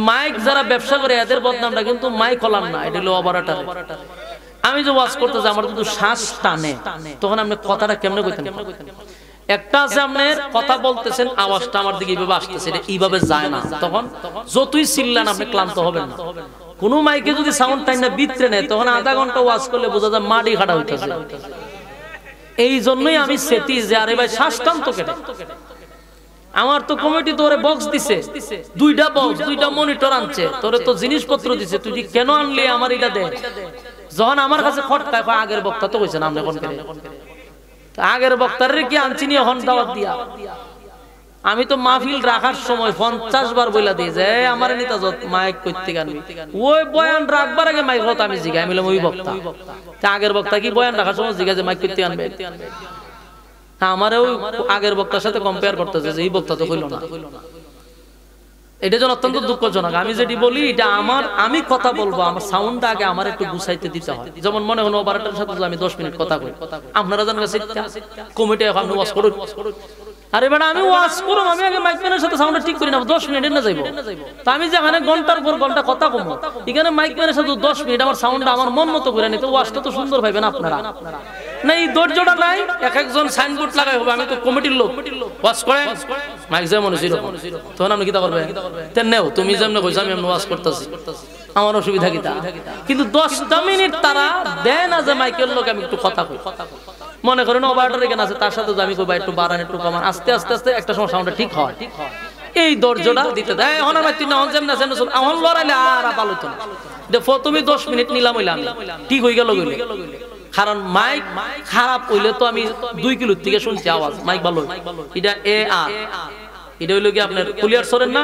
মাইক যারা ব্যবসা করে এদের বদনামটা কিন্তু মাইক কলার না, এটা হলো অপারেটর। আমি যে ওয়াজ করতে যাই আমার কিন্তু শ্বাস টানে, তখন আপনি কথাটা কেমনে কইতেন? একটা আছে আপনার কথা বলতেছেন, আওয়াজটা আমার দিকে এইভাবে আসতেছে, এটা এইভাবে যায় না, তখন যতই চিল্লান আপনি ক্লান্ত হবেন না। কোন মাইকে যদি সাউন্ড টাইম না বিতরে নেয়, তখন আধা ঘন্টা ওয়াজ করলে বোঝা যায় মাটি খাটা হইতেছে। এই জন্যই আমি সেটি যে আরে ভাই শ্বাস টান তো কেটে। আমার তো কমিটি তোরে বক্স দিছে, দুইটা বক্স, দুইটা মনিটর আনছে, তোরে তো জিনিসপত্র দিছে, তুই কেন আনলি আমার এটা দে। যখন আমার কাছে খটকায়, আগের বক্তা তো কইছেন আপনি কোন করে, আগের বক্তারে কি আনছিনি এখন দাওয়াত দিয়া। আমি তো মাহফিল রাখার সময় 50 বার বইলা দিই যে আমার নেতা যত মাইক করতে গানবি, ওই বয়ান রাখবার আগে মাইক হতো আমি জিগাই, আমি ওই বক্তা। তা আগের বক্তা কি বয়ান রাখার সময় জিগা যে মাইক করতে আনবে? আমারও আগের বক্তার সাথে কম্পেয়ার করতেছে যে এই বক্তা তো হইল না। এটা যেন অত্যন্ত দুঃখজনক। আমি যেটি বলি এটা আমার, আমি কথা বলবো, আমার সাউন্ডটা আগে আমার একটু গুছাইতে দিতে হয়। যেমন মনে হলো অপারেটরের সাথে আমি 10 মিনিট কথা কই, আপনারা জানেন কমিটি এখন ওয়াজ করুন, আরে বেটা আমি ওয়াজ করব, আমি আগে মাইকম্যানের সাথে সাউন্ডটা ঠিক করি না, 10 মিনিট না যাইবো। তো আমি যেখানে ঘন্টার পর ঘন্টা কথা কমো, এখানে মাইকম্যানের সাথে 10 মিনিট আমার সাউন্ডটা আমার মন মতো করে নিতে, ওয়াজটা তো সুন্দর পাইবেন আপনারা। না এই ধৈর্যটা নাই, এক একজন সাইনবোর্ড লাগাই হবে, আমি তো কমিটির লোক, ওয়াজ করেন মাইক যেমন ছিল তখন আপনি কিতা করবেন? তেমনেও তুমি যেমন কইছো আমি এমন ওয়াজ করতেছি, আমার অসুবিধা কিতা? কিন্তু 10টা মিনিট তারা দেয় না যে মাইকের লোক আমি একটু কথা কই। মনে করেন অপারেটর এখানে আছে, তার সাথে আমি কই ভাই একটু বাড়ান, একটু কমান, আস্তে আস্তে আস্তে একটা সময় সাউন্ডটা ঠিক হয়। এই ধৈর্যটা দিতে দেয়। এখন আমার তিন যেমন আছে এখন লড়াইলে আর ভালো তো না, দেখো তুমি 10 মিনিট নিলাম হইলাম ঠিক হয়ে গেল। কারণ মাইক খারাপ হইলে তো আমি 2 কিলো থেকে শুনছি আওয়াজ, মাইক ভালো এটা এ আর এটা হইলো কি আপনার ক্লিয়ার সরেন না,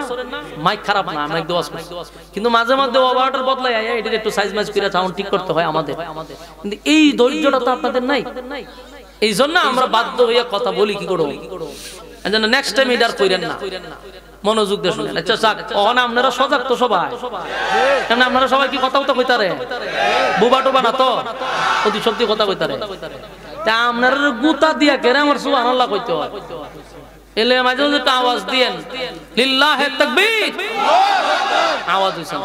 মাইক খারাপ না, আমরা একটু ওয়াজ করছি, কিন্তু মাঝে মাঝে ওভারটার বদলাই এটা একটু সাইজ মাইজ করে সাউন্ড ঠিক করতে হয় আমাদের, কিন্তু এই ধৈর্যটা তো আপনাদের নাই। এই জন্য আমরা বাধ্য হইয়া কথা বলি কি করব, এজন্য নেক্সট টাইম এটা আর কইরেন না, মনোযোগ দিয়ে শুনেন। আচ্ছা যাক, ওখানে আপনারা সজাগ তো সবাই, কারণ আপনারা সবাই কি কথা কথা কইতারে, বুবা টুবা না তো, অতি সত্যি কথা কইতারে। তা আপনারা গুতা দিয়া কেরে আমার সুবহানাল্লাহ কইতে হয়, এলে মাঝে মাঝে একটা আওয়াজ দিয়েন, লিল্লাহে তাকবীর, আওয়াজ হইছে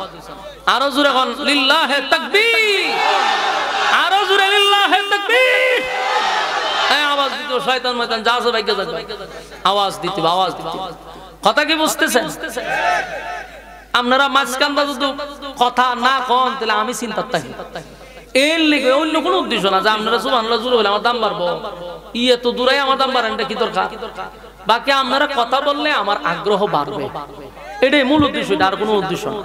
আরো জোরে কোন, লিল্লাহে তাকবীর, আরো জোরে লিল্লাহে তাকবীর। এই আওয়াজ দিতে শয়তান ময়দান যা আছে ভাগ্য যাবে, আওয়াজ দিতে আওয়াজ দিতে। কথা কি বুঝতেছেন? আপনারা মাঝখানটা যদি কথা না কন তাহলে আমি চিন্তা থাকি, এর লিগে অন্য কোনো উদ্দেশ্য না যে আপনারা সুবহানাল্লাহ জোরে বলে আমার দাম বাড়বো, ইয়ে তো দূরে আমার দাম বাড়েন, এটা কি দরকার? বাকি আপনারা কথা বললে আমার আগ্রহ বাড়বে, এটাই মূল উদ্দেশ্য, আর কোনো উদ্দেশ্য না।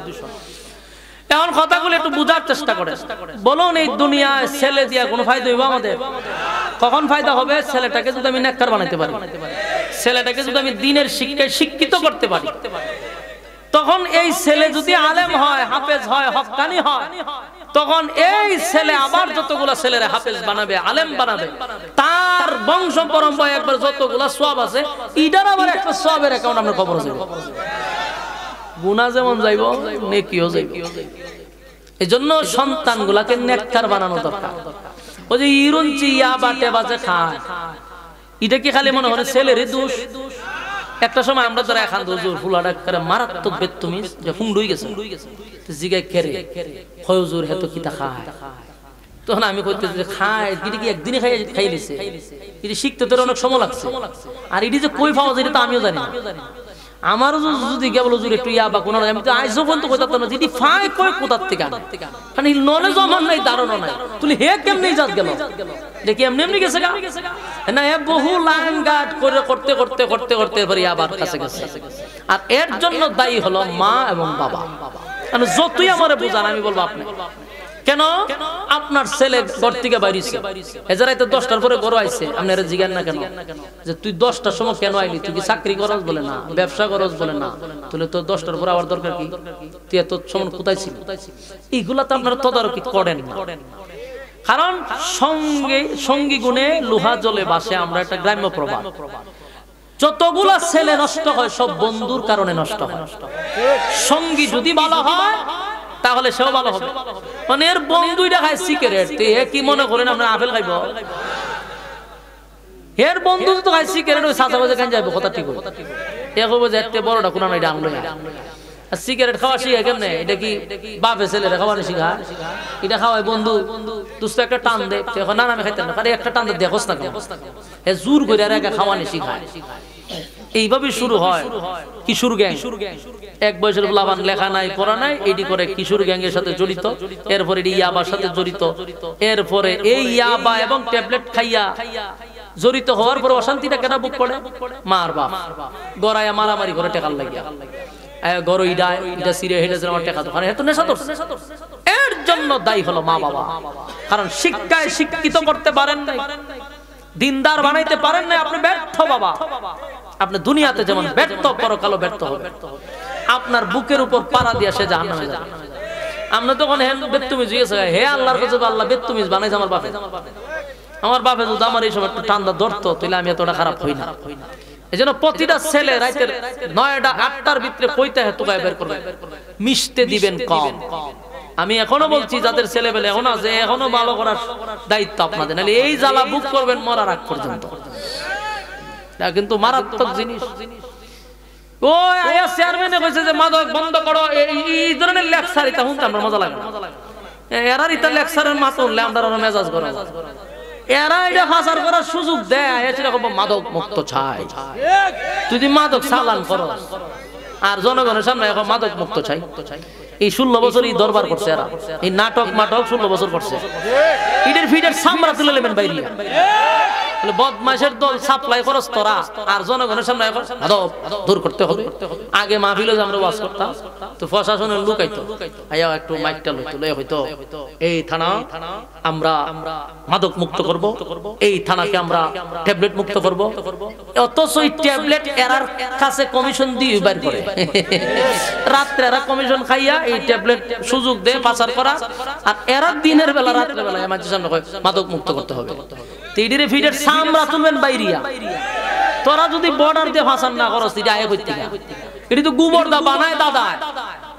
এখন কথাগুলো একটু বোঝার চেষ্টা করে বলুন, এই দুনিয়ায় ছেলে দিয়া কোনো ফায়দা হইব আমাদের? কখন ফায়দা হবে? ছেলেটাকে যদি আমি নেককার বানাইতে পারি, ছেলেটাকে যদি আমি দ্বীনের শিক্ষায় শিক্ষিত করতে পারি, তখন এই ছেলে যদি আলেম হয়, হাফেজ হয়, হক্কানি হয়, তখন এই ছেলে আবার যতগুলা ছেলেরা হাফেজ বানাবে, আলেম বানাবে, তার বংশ পরম্পরায় একবার যতগুলা সওয়াব আছে, ইটার আবার একটা সওয়াবের অ্যাকাউন্ট আমরা খবর আছে। গুনাহ যেমন যাইব, নেকিও যাইব। এজন্য সন্তানগুলাকে নেককার বানানো দরকার। ওই যে ইরুনচি ইয়াবা টেবাজে খায়, এটা কি খালি মনে হয় ছেলেরই দোষ? একটা সময় আমরা যারা এখান হুজুর ফুলাটা করে মারাত্মক বেত্তমিজ যে ফুংডুই গেছে, জিগায় কেরে হয় হুজুর হেতো কিতা খায়, তখন আমি কইতে যে খায়, এটা কি একদিনে খাই নিছে, এটা শিখতে তোর অনেক সময় লাগছে, আর এটি যে কই পাওয়া যায় এটা তো আমিও জানি না। আমার যদি কেবল হুজুর একটু ইয়াবা কোন, আমি তো আইসো পর্যন্ত কইতাম না যে এটি ফাই কই কোথার থেকে, মানে নলেজ আমার নাই, ধারণা নাই, তুই হে কেমনে জাত গেল, দেখি এমনি এমনি গেছে গা না, এ বহু লাইন গার্ড করে করতে করতে করতে করতে এবার ইয়াবার কাছে গেছে। আর এর জন্য দায়ী হলো মা এবং বাবা। মানে যতই আমারে বুঝান আমি বলবো আপনি কেন আপনার ছেলে ঘর থেকে বাইরেছে, এজারাই তো 10টার পরে ঘর আইছে, আপনারা জিজ্ঞান না কেন যে তুই 10টার সময় কেন আইলি, তুই কি চাকরি করস বলে না, ব্যবসা করস বলে না, তাহলে তো 10টার পরে আবার দরকার কি, তুই এত সময় কোথায় ছিল? এইগুলা তো আপনারা তদারকি করেন না, কারণ সঙ্গী গুণে লোহা জলে বাসে, আমরা একটা গ্রাম্য প্রবাদ। যতগুলা ছেলে নষ্ট হয় সব বন্ধুর কারণে নষ্ট হয়। সঙ্গী যদি ভালো হয় তাহলে সেও ভালো হবে। মানে এর বন্ধুইটা খায় সিগারেট, এ কি মনে করেন আমরা আপেল খাইব? এর বন্ধু তো খায় সিগারেট, ওই সাথে বাজে কেন যাইব? কথা ঠিক হবে, এ কইব যে এত বড়টা কোন নাই ডাংলো, আর সিগারেট খাওয়া শিখা কেমনে? এটা কি বাপে ছেলেরা খাওয়ানো শিখা? এটা খাওয়াই বন্ধু, দুস্ত একটা টান দে, এখন না আমি খাইতে না, আরে একটা টান দে, দেখোস না কেন? এ জোর করে আর একা খাওয়ানি শিখায়। এইভাবে শুরু হয় কিশোর গ্যাং। এক বয়সের লাভান লেখা নাই পড়া নাই, এটি করে কিশোর গ্যাংয়ের সাথে জড়িত, এরপরে ইয়াবার সাথে জড়িত, এরপরে এই ইয়াবা এবং ট্যাবলেট খাইয়া জড়িত হওয়ার পর অশান্তিটা কেন বুক করে? মার বাপ গড়াইয়া মারামারি করে টেকার লাগিয়া গড় ইডায়, ইডা সিরে হেঁটে আমার টেকা দোকানে, এত নেশা ধরছে। এর জন্য দায়ী হলো মা বাবা, কারণ শিক্ষায় শিক্ষিত করতে পারেন নাই, দিনদার বানাইতে পারেন নাই, আপনি ব্যর্থ বাবা। আপনি দুনিয়াতে যেমন ব্যর্থ, পরকালও ব্যর্থ হবে। আপনার বুকের উপর পাড়া দিয়া সে জাহান্নামে যাবে। আমরা তখন বেত্তুমিজ হয়েছে, হে আল্লাহর কাছে আল্লাহ বেত্তুমিজ বানাইছে আমার বাপে, আমার বাপে যদি আমার এই সময় একটু ঠান্ডা ধরতো তাহলে আমি এতটা খারাপ হই না। এই জন্য প্রতিটা ছেলে রাতের 9টা 8টার ভিতরে কইতে হেতুকায় বের করবে, মিশতে দিবেন কম। আমি এখনো বলছি যাদের ছেলে পেলে এখন আছে, এখনো ভালো করার দায়িত্ব আপনাদের, নাহলে এই জ্বালা বুক করবেন মরার আগ পর্যন্ত। কিন্তু মারাত্মক জিনিস। ওই আয়া চেয়ারম্যানে কইছে যে মাদক বন্ধ করো, এই ধরনের লেকচার এটা শুনতে আমরা মজা লাগে। এরার ইতা লেকচারের মাত্র হলে আমরা মেজাজ করা, এরা এটা হাজার করার সুযোগ দেয়, এরকম মাদক মুক্ত চাই, তুই মাদক চালান করো, আর জনগণের সামনে এখন মাদক মুক্ত চাই। এই 16 বছরই দরবার করছে এরা, এই নাটক 16 বছর করছে। ইটের ফিটের সামরা তুলে নেবেন বাইরে, বদমাইশের দল সাপ্লাই করস তোরা, আর জনগণের সামনে দূর করতে হবে। আগে মাহফিলে আমরা ওয়াজ করতাম, তো প্রশাসনের লোক আইতো, আইয়া একটু মাইকটা লইতো, হয়তো এই থানা আমরা মাদক মুক্ত করব, এই থানাকে আমরা ট্যাবলেট মুক্ত করব। অথচ এই ট্যাবলেট এরার কাছে কমিশন দিয়ে বাইর করে, রাত্রে এরা কমিশন খাইয়া এই ট্যাবলেট সুযোগ দেয় পাচার করা, আর এরা দিনের বেলা রাত্রে বেলা আমাদের সামনে মাদক মুক্ত করতে হবে। তিডিরে ফিডের সামরা তুলবেন বাইরিয়া, তোরা যদি বর্ডার দিয়ে ফাঁসান না করস, এটা আয় করতে এটি তো গোবর দা বানায়, দাদা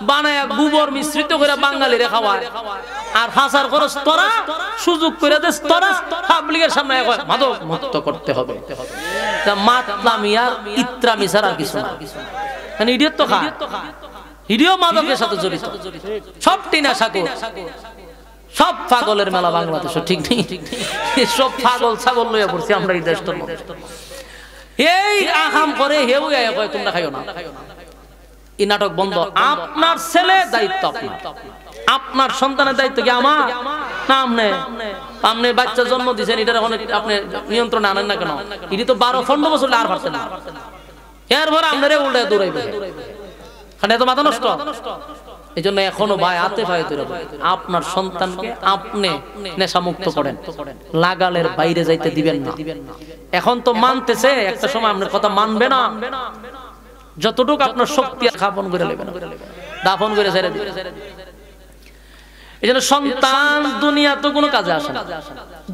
বানায় গোবর মিশ্রিত করে বাঙালিরে খাওয়ায়, আর ফাঁসার খরচ তোরা সুযোগ করে দেস, তোরা পাবলিকের সামনে মাদক মুক্ত করতে হবে। মাতলামি আর ইত্রামি ছাড়া কিছু না, মানে ইডিয়ত তো খা, ইডিও মাদকের সাথে জড়িত, সব টিনা সাগর, সব পাগলের মেলা বাংলাদেশে, ঠিক নেই? সব পাগল ছাগল লইয়া পড়ছি আমরা এই দেশটার মধ্যে। এই আহাম করে হেউ গায়ে কয় তোমরা খাইও না, এই নাটক বন্ধ। আপনার ছেলে দায়িত্ব, আপনার সন্তানের দায়িত্ব কি আমার না? আপনি বাচ্চা জন্ম দিয়েছেন, এটার আপনি নিয়ন্ত্রণে আনেন না কেন? এটি তো 12-15 বছর আর পারছেন না, এরপরে আপনারে উল্টে দৌড়াইবে, এত মাথা নষ্ট। এই জন্য এখনো ভাই হাতে পায়ে ধরে আপনার সন্তানকে আপনি নেশা মুক্ত করেন, লাগালের বাইরে যাইতে দিবেন না। এখন তো মানতেছে, একটা সময় আপনার কথা মানবে না, যতটুকু আপনার শক্তি খাপন করে নেবেন, দাফন করে ছেড়ে দিবেন। এই জন্য সন্তান দুনিয়া তো কোনো কাজে আসে না,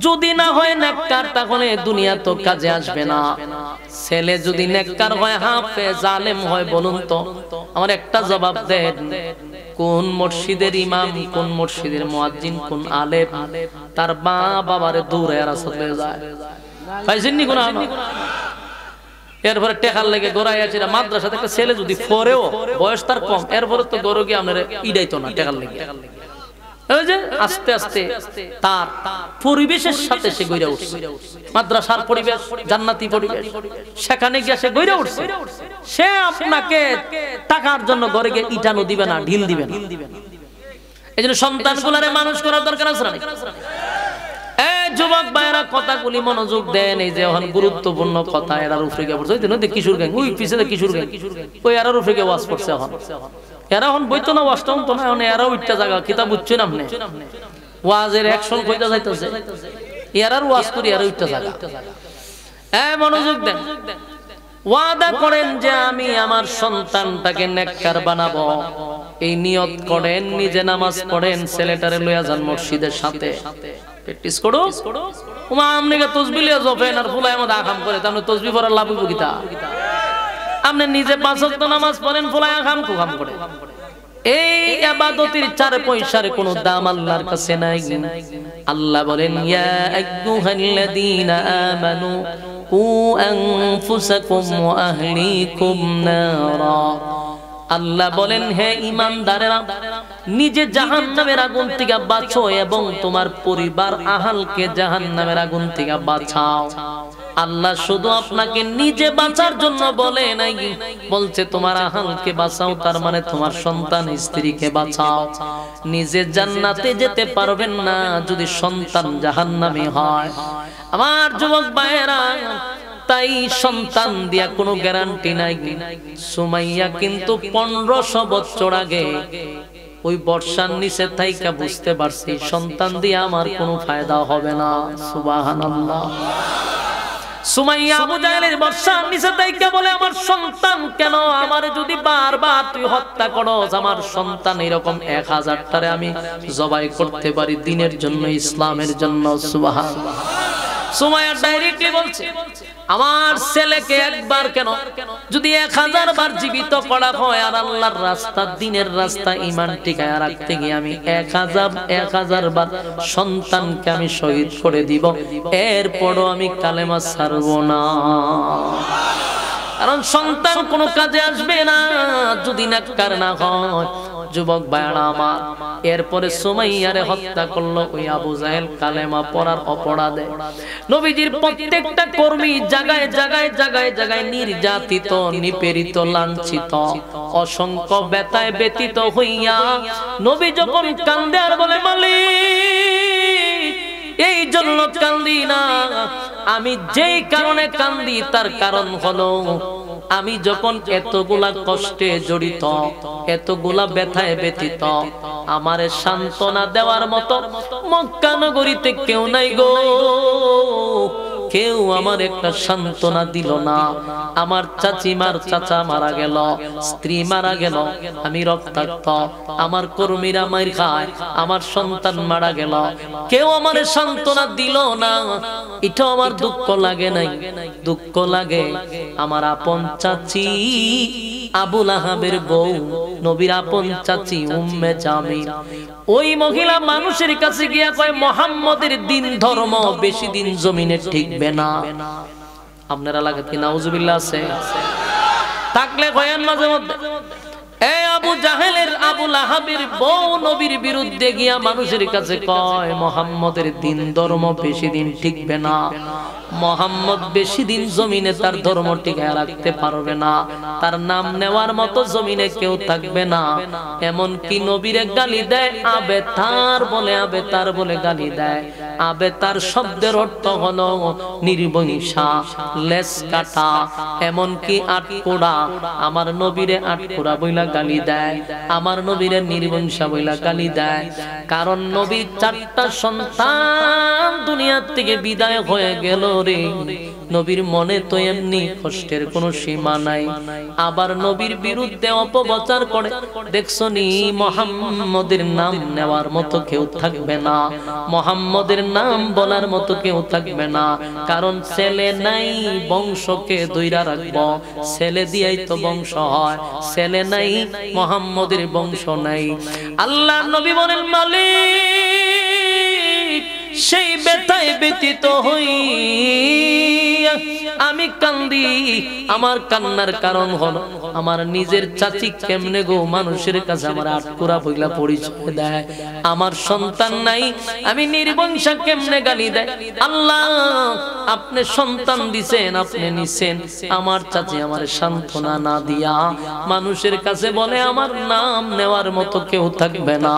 যদি না হয় নেককার তাহলে দুনিয়া তো কাজে আসবে না। ছেলে যদি নেককার হয়, হাফেজ আলেম হয়, বলুন তো আমার একটা জবাব দেন, কোন মসজিদের ইমাম, কোন মসজিদের মুয়াজ্জিন, কোন আলেম তার মা বাবারে দূরে রাসূলে যায় পাইছেননি কোন? এরপরে টেকার লেগে গোড়াই আছে মাদ্রাসাতে একটা ছেলে যদি পড়েও বয়স তার কম, এরপরে তো গরু গিয়ে আপনার ইডাইতো না টেকার লেগে। আস্তে আস্তে তার পরিবেশের সাথে সে গইরা উঠছে, মাদ্রাসার পরিবেশ জান্নাতি পরিবেশ, সেখানে গিয়ে সে গইরা উঠছে। সে আপনাকে টাকার জন্য ঘরে গিয়ে ইটানো দিবে না, ঢিল দিবে না। এই জন্য সন্তানগুলারে মানুষ করার দরকার আছে না? যুবক ভাইরা কথাগুলি মনোযোগ দেন, এই যে এখন গুরুত্বপূর্ণ কথা এরার উপরে গিয়ে পড়ছে। ওই কিশোর গ্যাং, ওই পিছনে কিশোর গ্যাং, ওই এরার উপরে গিয়ে ওয়াজ করছে। এখন এরা এখন বইতো না, ওয়াজটা তো না, এখন এরাও ইটটা জায়গা কিতাব বুঝছেন আপনি, ওয়াজের অ্যাকশন কইতা যাইতেছে, এরার ওয়াজ করি এরাও ইটটা জায়গা। মনোযোগ দেন, ওয়াদা করেন যে আমি আমার সন্তানটাকে নেককার বানাবো, এই নিয়ত করেন, নিজে নামাজ পড়েন, ছেলেটারে লইয়া যান মসজিদের সাথে, প্র্যাকটিস করো। ওমা আমনিকে তাসবিহ লিয়া জপেন আর ফুলায় মধ্যে আকাম করে, তাহলে তাসবিহ পড়ার লাভ হইব কিতা? আপনি নিজে 5 ওয়াক্ত নামাজ পড়েন, ফুলায় আকাম কুকাম করে। এই ইবাদতের 4 পয়সার কোনো দাম আল্লাহর কাছে নাই। আল্লাহ বলেন, ইয়া আইয়ুহাল্লাযীনা আমানু কু আনফুসাকুম ওয়া আহলিকুম নারা। আল্লাহ বলেন, হে ঈমানদারেরা, নিজে জাহান্নামের আগুন থেকে বাঁচো এবং তোমার পরিবার আহালকে জাহান্নামের আগুন থেকে বাঁচাও। আল্লাহ শুধু আপনাকে নিজে বাঁচার জন্য বলে নাই, বলছে তোমার আহালকে বাঁচাও, তার মানে তোমার সন্তান স্ত্রীকে বাঁচাও। নিজে জান্নাতে যেতে পারবেন না যদি সন্তান জাহান্নামী হয়। আমার যুবক ভাইয়েরা, তাই সন্তান দিয়া কোনো গ্যারান্টি নাই। সুমাইয়া কিন্তু 1500 বছর আগে ওই বর্ষার নিচে থাইকা বুঝতে পারছি সন্তান দিয়ে আমার কোনো ফায়দা হবে না। সুবহানাল্লাহ। সুমাইয়া আবু জাহেলের বর্ষার নিচে থাইকা বলে, আমার সন্তান কেন, আমার যদি বারবার তুই হত্যা করস, আমার সন্তান এরকম 1000টারে আমি জবাই করতে পারি দিনের জন্য, ইসলামের জন্য। সুবহানাল্লাহ। সুমাইয়া ডাইরেক্টলি বলছে, আমার ছেলেকে একবার কেন, যদি 1000 বার জীবিত করা হয় আর আল্লাহর রাস্তা, দিনের রাস্তা, ঈমান টিকায় রাখতে গিয়ে আমি 1000 বার সন্তানকে আমি শহীদ করে দিব, এরপরও আমি কালেমা ছাড়ব না। কারণ সন্তান কোনো কাজে আসবে না যদি নেককার না হয়, যুবক ভাইরা আমার, এরপরে সুমাইয়ারে হত্যা করলো ওই আবু জাহেল কালেমা পড়ার অপরাধে। নবীজির প্রত্যেকটা কর্মী জায়গায় জায়গায় জায়গায় জায়গায় নির্যাতিত, নিপীড়িত, লাঞ্ছিত, অসংখ্য ব্যথায় ব্যতীত হইয়া নবী যখন কান্দে আর বলে, মালিক এই জন্য কান্দি না, আমি যেই কারণে কান্দি তার কারণ হলো আমি যখন এতগুলা কষ্টে জড়িত, এতগুলা ব্যথায় ব্যথিত, আমারে সান্ত্বনা দেওয়ার মতো মক্কা নগরীতে কেউ নাই গো, কেউ আমার একটা সান্ত্বনা দিল না। আমার চাচিমার চাচা মারা গেল, স্ত্রী মারা গেল, আমি রক্তাক্ত, আমার কর্মীরা মার খায়, আমার সন্তান মারা গেল, কেউ আমারে সান্ত্বনা দিল না। এটা আমার দুঃখ লাগে নাই, দুঃখ লাগে আমার আপন চাচি আবু লাহাবের বউ, নবীর আপন চাচি উম্মে জামিল। ওই মহিলা মানুষের কাছে গিয়া কয়, মুহাম্মদের দিন ধর্ম বেশি দিন জমিনে টিকবে না। আপনারা লাগে কি নাউজুবিল্লাহ আছে? থাকলে কয়েন মাঝে মধ্যে এই আবু জাহেলের আবু লাহাবের বউ নবীর বিরুদ্ধে গিয়া মানুষের কাছে কয়, মুহাম্মদের দিন ধর্ম বেশি দিন টিকবে না, মুহাম্মদ বেশি দিন জমিনে তার ধর্ম টিকায় রাখতে পারবে না, তার নাম নেওয়ার মতো জমিনে কেউ থাকবে না। এমন কি নবীরে গালি দেয়, আবে তার বলে, আবে তার বলে গালি দেয়। আবে তার শব্দের অর্থ হলো নির্বংশা, লেজ কাটা, এমন কি আটকোড়া। আমার নবীরে আটকোড়া বইলা গালি দেয়, আমার নবীরে নির্বংশা বইলা গালি দেয়। কারণ নবীর 4টা সন্তান দুনিয়া থেকে বিদায় হয়ে গেল রে। নবীর মনে তো এমনি কষ্টের কোনো সীমা নাই, আবার নবীর বিরুদ্ধে অপপ্রচার করে। দেখছো নি, মুহাম্মদের নাম নেওয়ার মতো কেউ থাকবে না, মুহাম্মদের নাম বলার মতো কেউ থাকবে না। কারণ ছেলে নাই, বংশকে দইরা রাখবো, ছেলে দিয়েই তো বংশ হয়, ছেলে নাই, মুহাম্মদের বংশ নাই। আল্লাহ নবী বলেন, মালিক সেই ব্যথায় ব্যতীত হই আমি কান্দি। আমার কান্নার কারণ হলো আমার নিজের চাচি কেমনে গো মানুষের কাছে আমার আটকুরা বইলা পরিচয় দেয়, আমার সন্তান নাই, আমি নির্বংশা কেমনে গালি দেয়। আল্লাহ আপনি সন্তান দিছেন, আপনি নিছেন, আমার চাচি আমার সান্ত্বনা না দিয়া মানুষের কাছে বলে আমার নাম নেওয়ার মতো কেউ থাকবে না,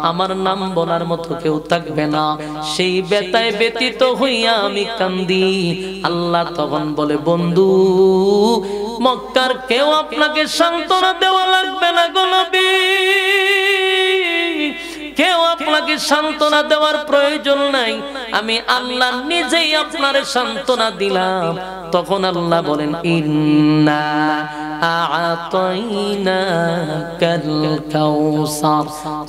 আমার নাম বলার মতো কেউ থাকবে না। সেই ব্যথায় ব্যতীত হইয়া আমি কান্দি। আল্লাহ তখন বলে, বন্ধু মক্কার কেউ আপনাকে সান্ত্বনা দেওয়া লাগবে না গো নবী, কেউ আপনাকে সান্ত্বনা দেওয়ার প্রয়োজন নাই, আমি আল্লাহ নিজেই আপনারে সান্ত্বনা দিলাম। তখন আল্লাহ বলেন, ইন্না আ'তাইনাকাল কাউসার।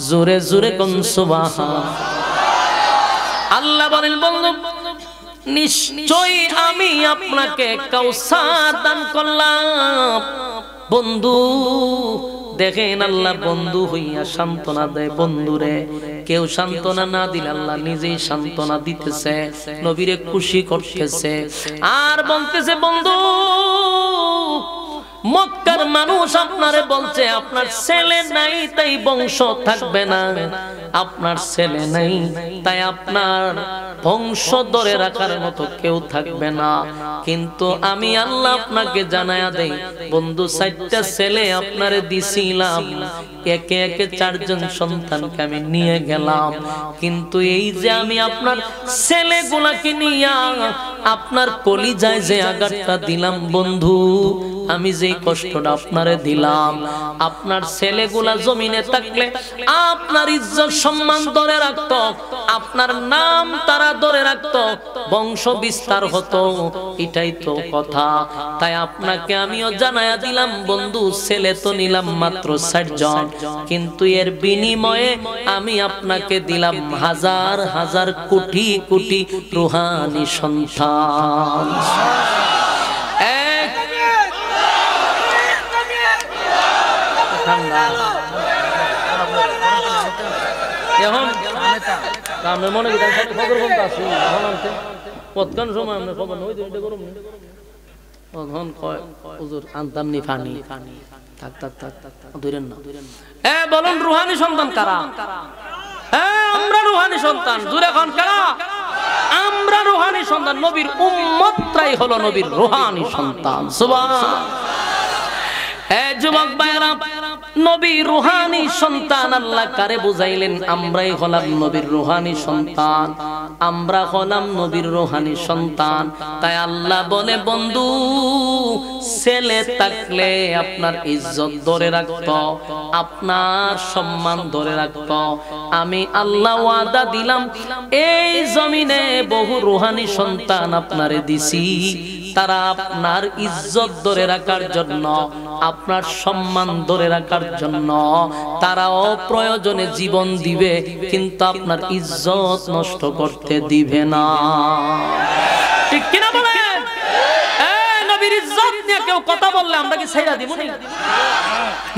জোরে জোরে কোন সুবহান। আল্লাহ বলেন, বন্ধু নিশ্চয়ই আমি আপনাকে কাউসার দান করলাম। বন্ধু দেখেন, আল্লাহ বন্ধু হইয়া সান্ত্বনা দেয় বন্ধুরে। কেউ সান্ত্বনা না দিলে আল্লাহ নিজেই সান্ত্বনা দিতেছে, নবীরে খুশি করতেছে আর বলতেছে, বন্ধু মক্কার মানুষ আপনারে বলছে আপনার ছেলে নাই তাই বংশ থাকবে না, আপনার ছেলে নাই তাই আপনার বংশ ধরে রাখার মতো কেউ থাকবে না। কিন্তু আমি আল্লাহ আপনাকে জানায়া দেই, বন্ধু 4টা ছেলে আপনারে দিছিলাম, একে একে 4 জন সন্তানকে আমি নিয়ে গেলাম। কিন্তু এই যে আমি আপনার ছেলেগুলাকে নিয়া আপনার কলিজায় যে আঘাতটা দিলাম বন্ধু, আমি যে কষ্টটা আপনারে দিলাম, আপনার ছেলেগুলা জমিনে থাকলে আপনার ইজ্জত সম্মান ধরে রাখতো, আপনার নাম তারা ধরে রাখতো, বংশ বিস্তার হতো, এটাই তো কথা। তাই আপনাকে আমিও জানায়া দিলাম বন্ধু, ছেলে তো নিলাম মাত্র 60 জন, কিন্তু এর বিনিময়ে আমি আপনাকে দিলাম হাজার হাজার কোটি কোটি রূহানি সন্তান। এখন মনে খবর বলতে আসি কতক্ষণ সময় আমরা খবর নই করুন আনতাম নি ফানি থাক থাক থাক ধরেন না। বলুন রুহানি সন্তান কারা? আমরা রুহানি সন্তান। জোরে কোন কারা? আমরা রুহানি সন্তান। নবীর উম্মতরাই হলো নবীর রুহানি সন্তান। সুবহান। যুবক ভাইরা, নবীর রুহানি সন্তান আল্লাহ কারে বুঝাইলেন? আমরাই হলাম নবীর রুহানি সন্তান। আমরা হলাম নবীর রুহানি সন্তান। তাই আল্লাহ বলে, বন্ধু ছেলে থাকলে আপনার ইজ্জত ধরে রাখতো, আপনার সম্মান ধরে রাখতো। আমি আল্লাহ ওয়াদা দিলাম, এই জমিনে বহু রুহানি সন্তান আপনারে দিছি। তারা আপনার ইজ্জত ধরে রাখার জন্য, আপনার সম্মান ধরে রাখার জন্য তারাও প্রয়োজনে জীবন দিবে, কিন্তু আপনার ইজ্জত নষ্ট করতে দিবে না। ঠিক কিনা বলেন? নবীর ইজ্জত নিয়ে কেউ কথা বললে আমরা কি ছেড়ে দিব না?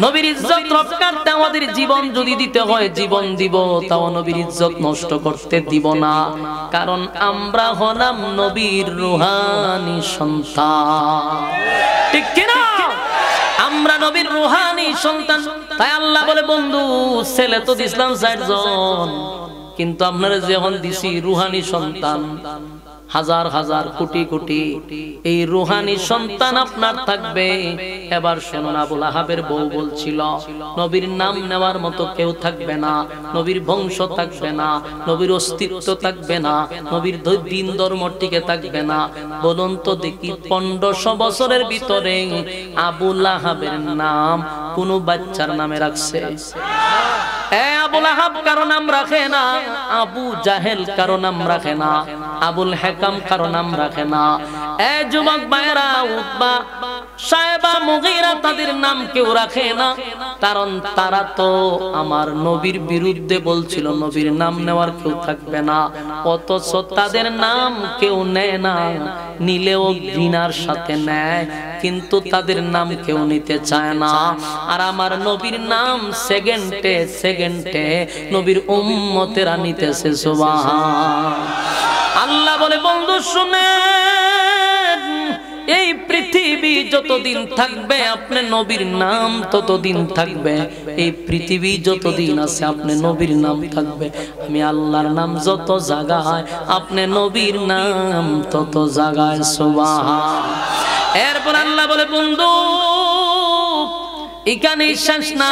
নবীর ইজ্জত রক্ষার্থে আমাদের জীবন যদি দিতে হয় জীবন দিব, তাও নবীর ইজ্জত নষ্ট করতে দিব না। কারণ আমরা হলাম নবীর রুহানি সন্তান। ঠিক কিনা? আমরা নবীর রুহানি সন্তান। তাই আল্লাহ বলে, বন্ধু ছেলে তো দিছিলাম ৬০ জন, কিন্তু আপনারা যখন দিছি রুহানি সন্তান হাজার হাজার কোটি কোটি, এই রুহানি সন্তান আপনার থাকবে। এবার শুনুন, আবু লাহাবের বউ বলছিল, নবীর নাম নেওয়ার মতো কেউ থাকবে না, নবীর বংশ থাকবে না, নবীর অস্তিত্ব থাকবে না, নবীর দিন ধর্ম টিকে থাকবে না। বলুন তো দেখি, ১৫০০ বছরের ভিতরে আবু লাহাবের নাম কোন বাচ্চার নামে রাখছে? আবু লাহাব কারো নাম রাখে না, আবু জাহেল কারো নাম রাখে না, আবুল হেকাম কারো নাম রাখে না। যুবক ভাইরা, উতবা, সায়বা, মুগীরা তাদের নাম কেউ রাখে না, কারণ তারা তো আমার নবীর বিরুদ্ধে বলছিল নবীর নাম নেওয়ার কেউ থাকবে না। অথচ তাদের নাম কেউ নেয় না, নিলেও ঘৃণার সাথে নেয়, কিন্তু তাদের নাম কেউ নিতে চায় না। আর আমার নবীর নাম সেকেন্ডে সেকেন্ডে নবীর উম্মতেরা নিতেছে। সুবহান। আল্লাহ বলে, বন্ধু শুনেন, এই পৃথিবী যতদিন থাকবে আপনি নবীর নাম ততদিন থাকবে। এই পৃথিবী যতদিন আছে আপনি নবীর নাম থাকবে। আমি আল্লাহর নাম যত জায়গায়, আপনি নবীর নাম তত জায়গায়। সুবহান। এরপর আল্লাহ বলে, বন্ধু এখানে শেষ না,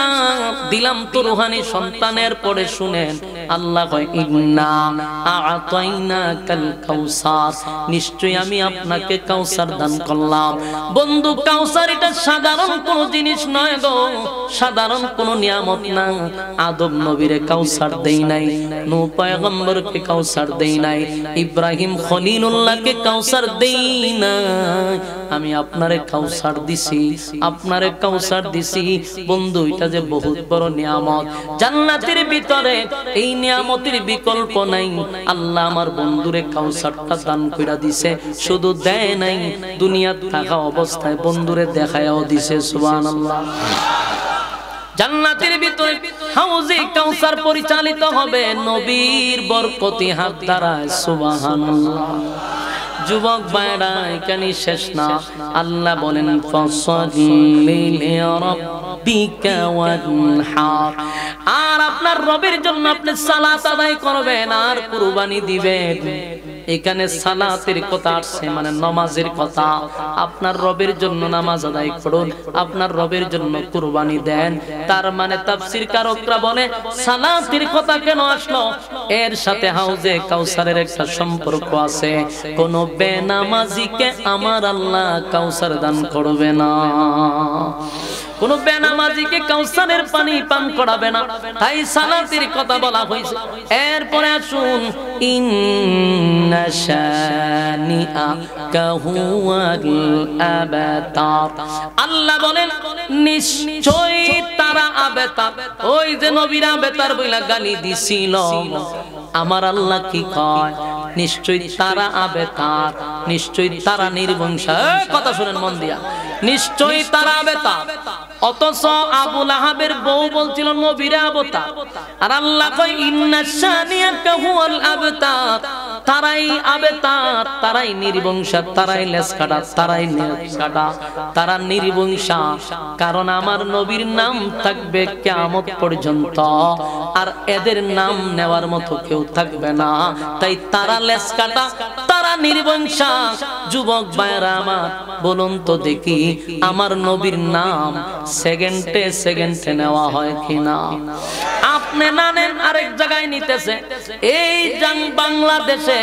দিলাম তো রুহানি সন্তানের। পরে শুনেন, আল্লাহ কয়, ইন্না আ'তাইনাকাল কাউসার, নিশ্চয়ই আমি আপনাকে কাউসার দান করলাম। বন্ধু কাউসার এটা সাধারণ কোনো জিনিস নয় গো, সাধারণ কোনো নিয়ামত না। আদম নবীরে কাউসার দেই নাই, নূহ পয়গম্বরকে কাউসার দেই নাই, ইব্রাহিম খলিলুল্লাহকে কাউসার দেই নাই। আমি আপনারে কাউসার দিছি, আপনারে কাউসার দিছি। বন্ধু এটা যে বহুত বড় নিয়ামত জান্নাতের ভিতরে, এই নিয়ামতের বিকল্প নাই। আল্লাহ আমার বন্ধুরে কাউসারটা দান কইরা দিছে, শুধু দেয় নাই, দুনিয়ার থাকা অবস্থায় বন্ধুরে দেখায়ও দিছে। সুবহানাল্লাহ। জান্নাতের ভিতরে হাউজে কাউসার পরিচালিত হবে নবীর বরকতি হাত দ্বারা। সুবহানাল্লাহ। যুবক ভাইরা, এখানে শেষ না। আল্লাহ বলেন, ফাসাল্লি লিরাব্বিকা ওয়ানহার, আর আপনার রবের জন্য আপনি সালাত আদায় করবেন আর কুরবানি দিবেন। এখানে সালাতের কথা আসছে, মানে নামাজের কথা। আপনার রবের জন্য নামাজ আদায় করুন, আপনার রবের জন্য কুরবানি দেন। তার মানে তাফসীর কারকরা বলে, সালাতের কথা কেন আসলো? এর সাথে হাউজে কাউসারের একটা সম্পর্ক আছে। কোন বেনামাজিকে আমার আল্লাহ কাউসার দান করবে না, কোন বেনামাজিকে কাউসারের পানি পান করাবে না। তাই সালাতের কথা বলা হয়েছে। এরপরে আসুন, ইন্না শানিআকা হুয়াল আবতার, আল্লাহ বলেন নিশ্চয়ই তারা আবেতার। ওই যে নবীরা আবেতার বইলা গালি দিছিল, আমার আল্লাহ কি কয়? নিশ্চয়ই তারা আবেতার, নিশ্চয়ই তারা নির্বংশ। কথা শুনেন মন দিয়া, নিশ্চয়ই তারা আবেতার। অথচ আবু লাহাবের বউ বলছিল নবীরা আবেতার। আর আল্লাহ কয়, ইন্না শানিআকা হুয়াল আবতার, তারাই আবেতার, তারাই নির্বংশা, তারাই লেজ কাটা, তারাই লেজ কাটা, তারা নির্বংশা। কারণ আমার নবীর নাম থাকবে কিয়ামত পর্যন্ত, আর এদের নাম নেওয়ার মতো কেউ থাকবে না। তাই তারা লেজ কাটা, তারা নির্বংশা। যুবক ভাইরা আমার, বলুন তো দেখি আমার নবীর নাম সেকেন্ডে সেকেন্ডে নেওয়া হয় কিনা? আপনি না নেন, আরেক জায়গায় নিতেছে। এই বাংলাদেশে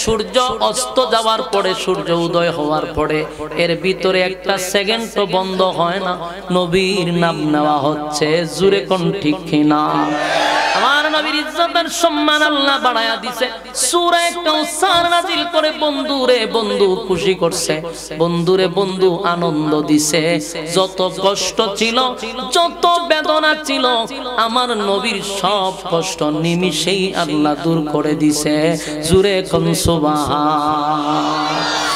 সূর্য অস্ত যাওয়ার পরে, সূর্য উদয় হওয়ার পরে এর ভিতরে একটা সেকেন্ডও বন্ধ হয় না, নবীর নাম নেওয়া হচ্ছে। জুরে কোন ঠিক কিনা? আমার নবীর ইজ্জতের সম্মান আল্লাহ বাড়ায়া দিছে। সূরা কাউসার নাজিল করে বন্ধুরে বন্ধু খুশি করছে, বন্ধুরে বন্ধু আনন্দ দিছে। যত কষ্ট ছিল, যত বেদনা ছিল, আমার নবীর সব কষ্ট নিমিষেই আল্লাহ দূর করে দিছে। জুরে কোন সুবহান।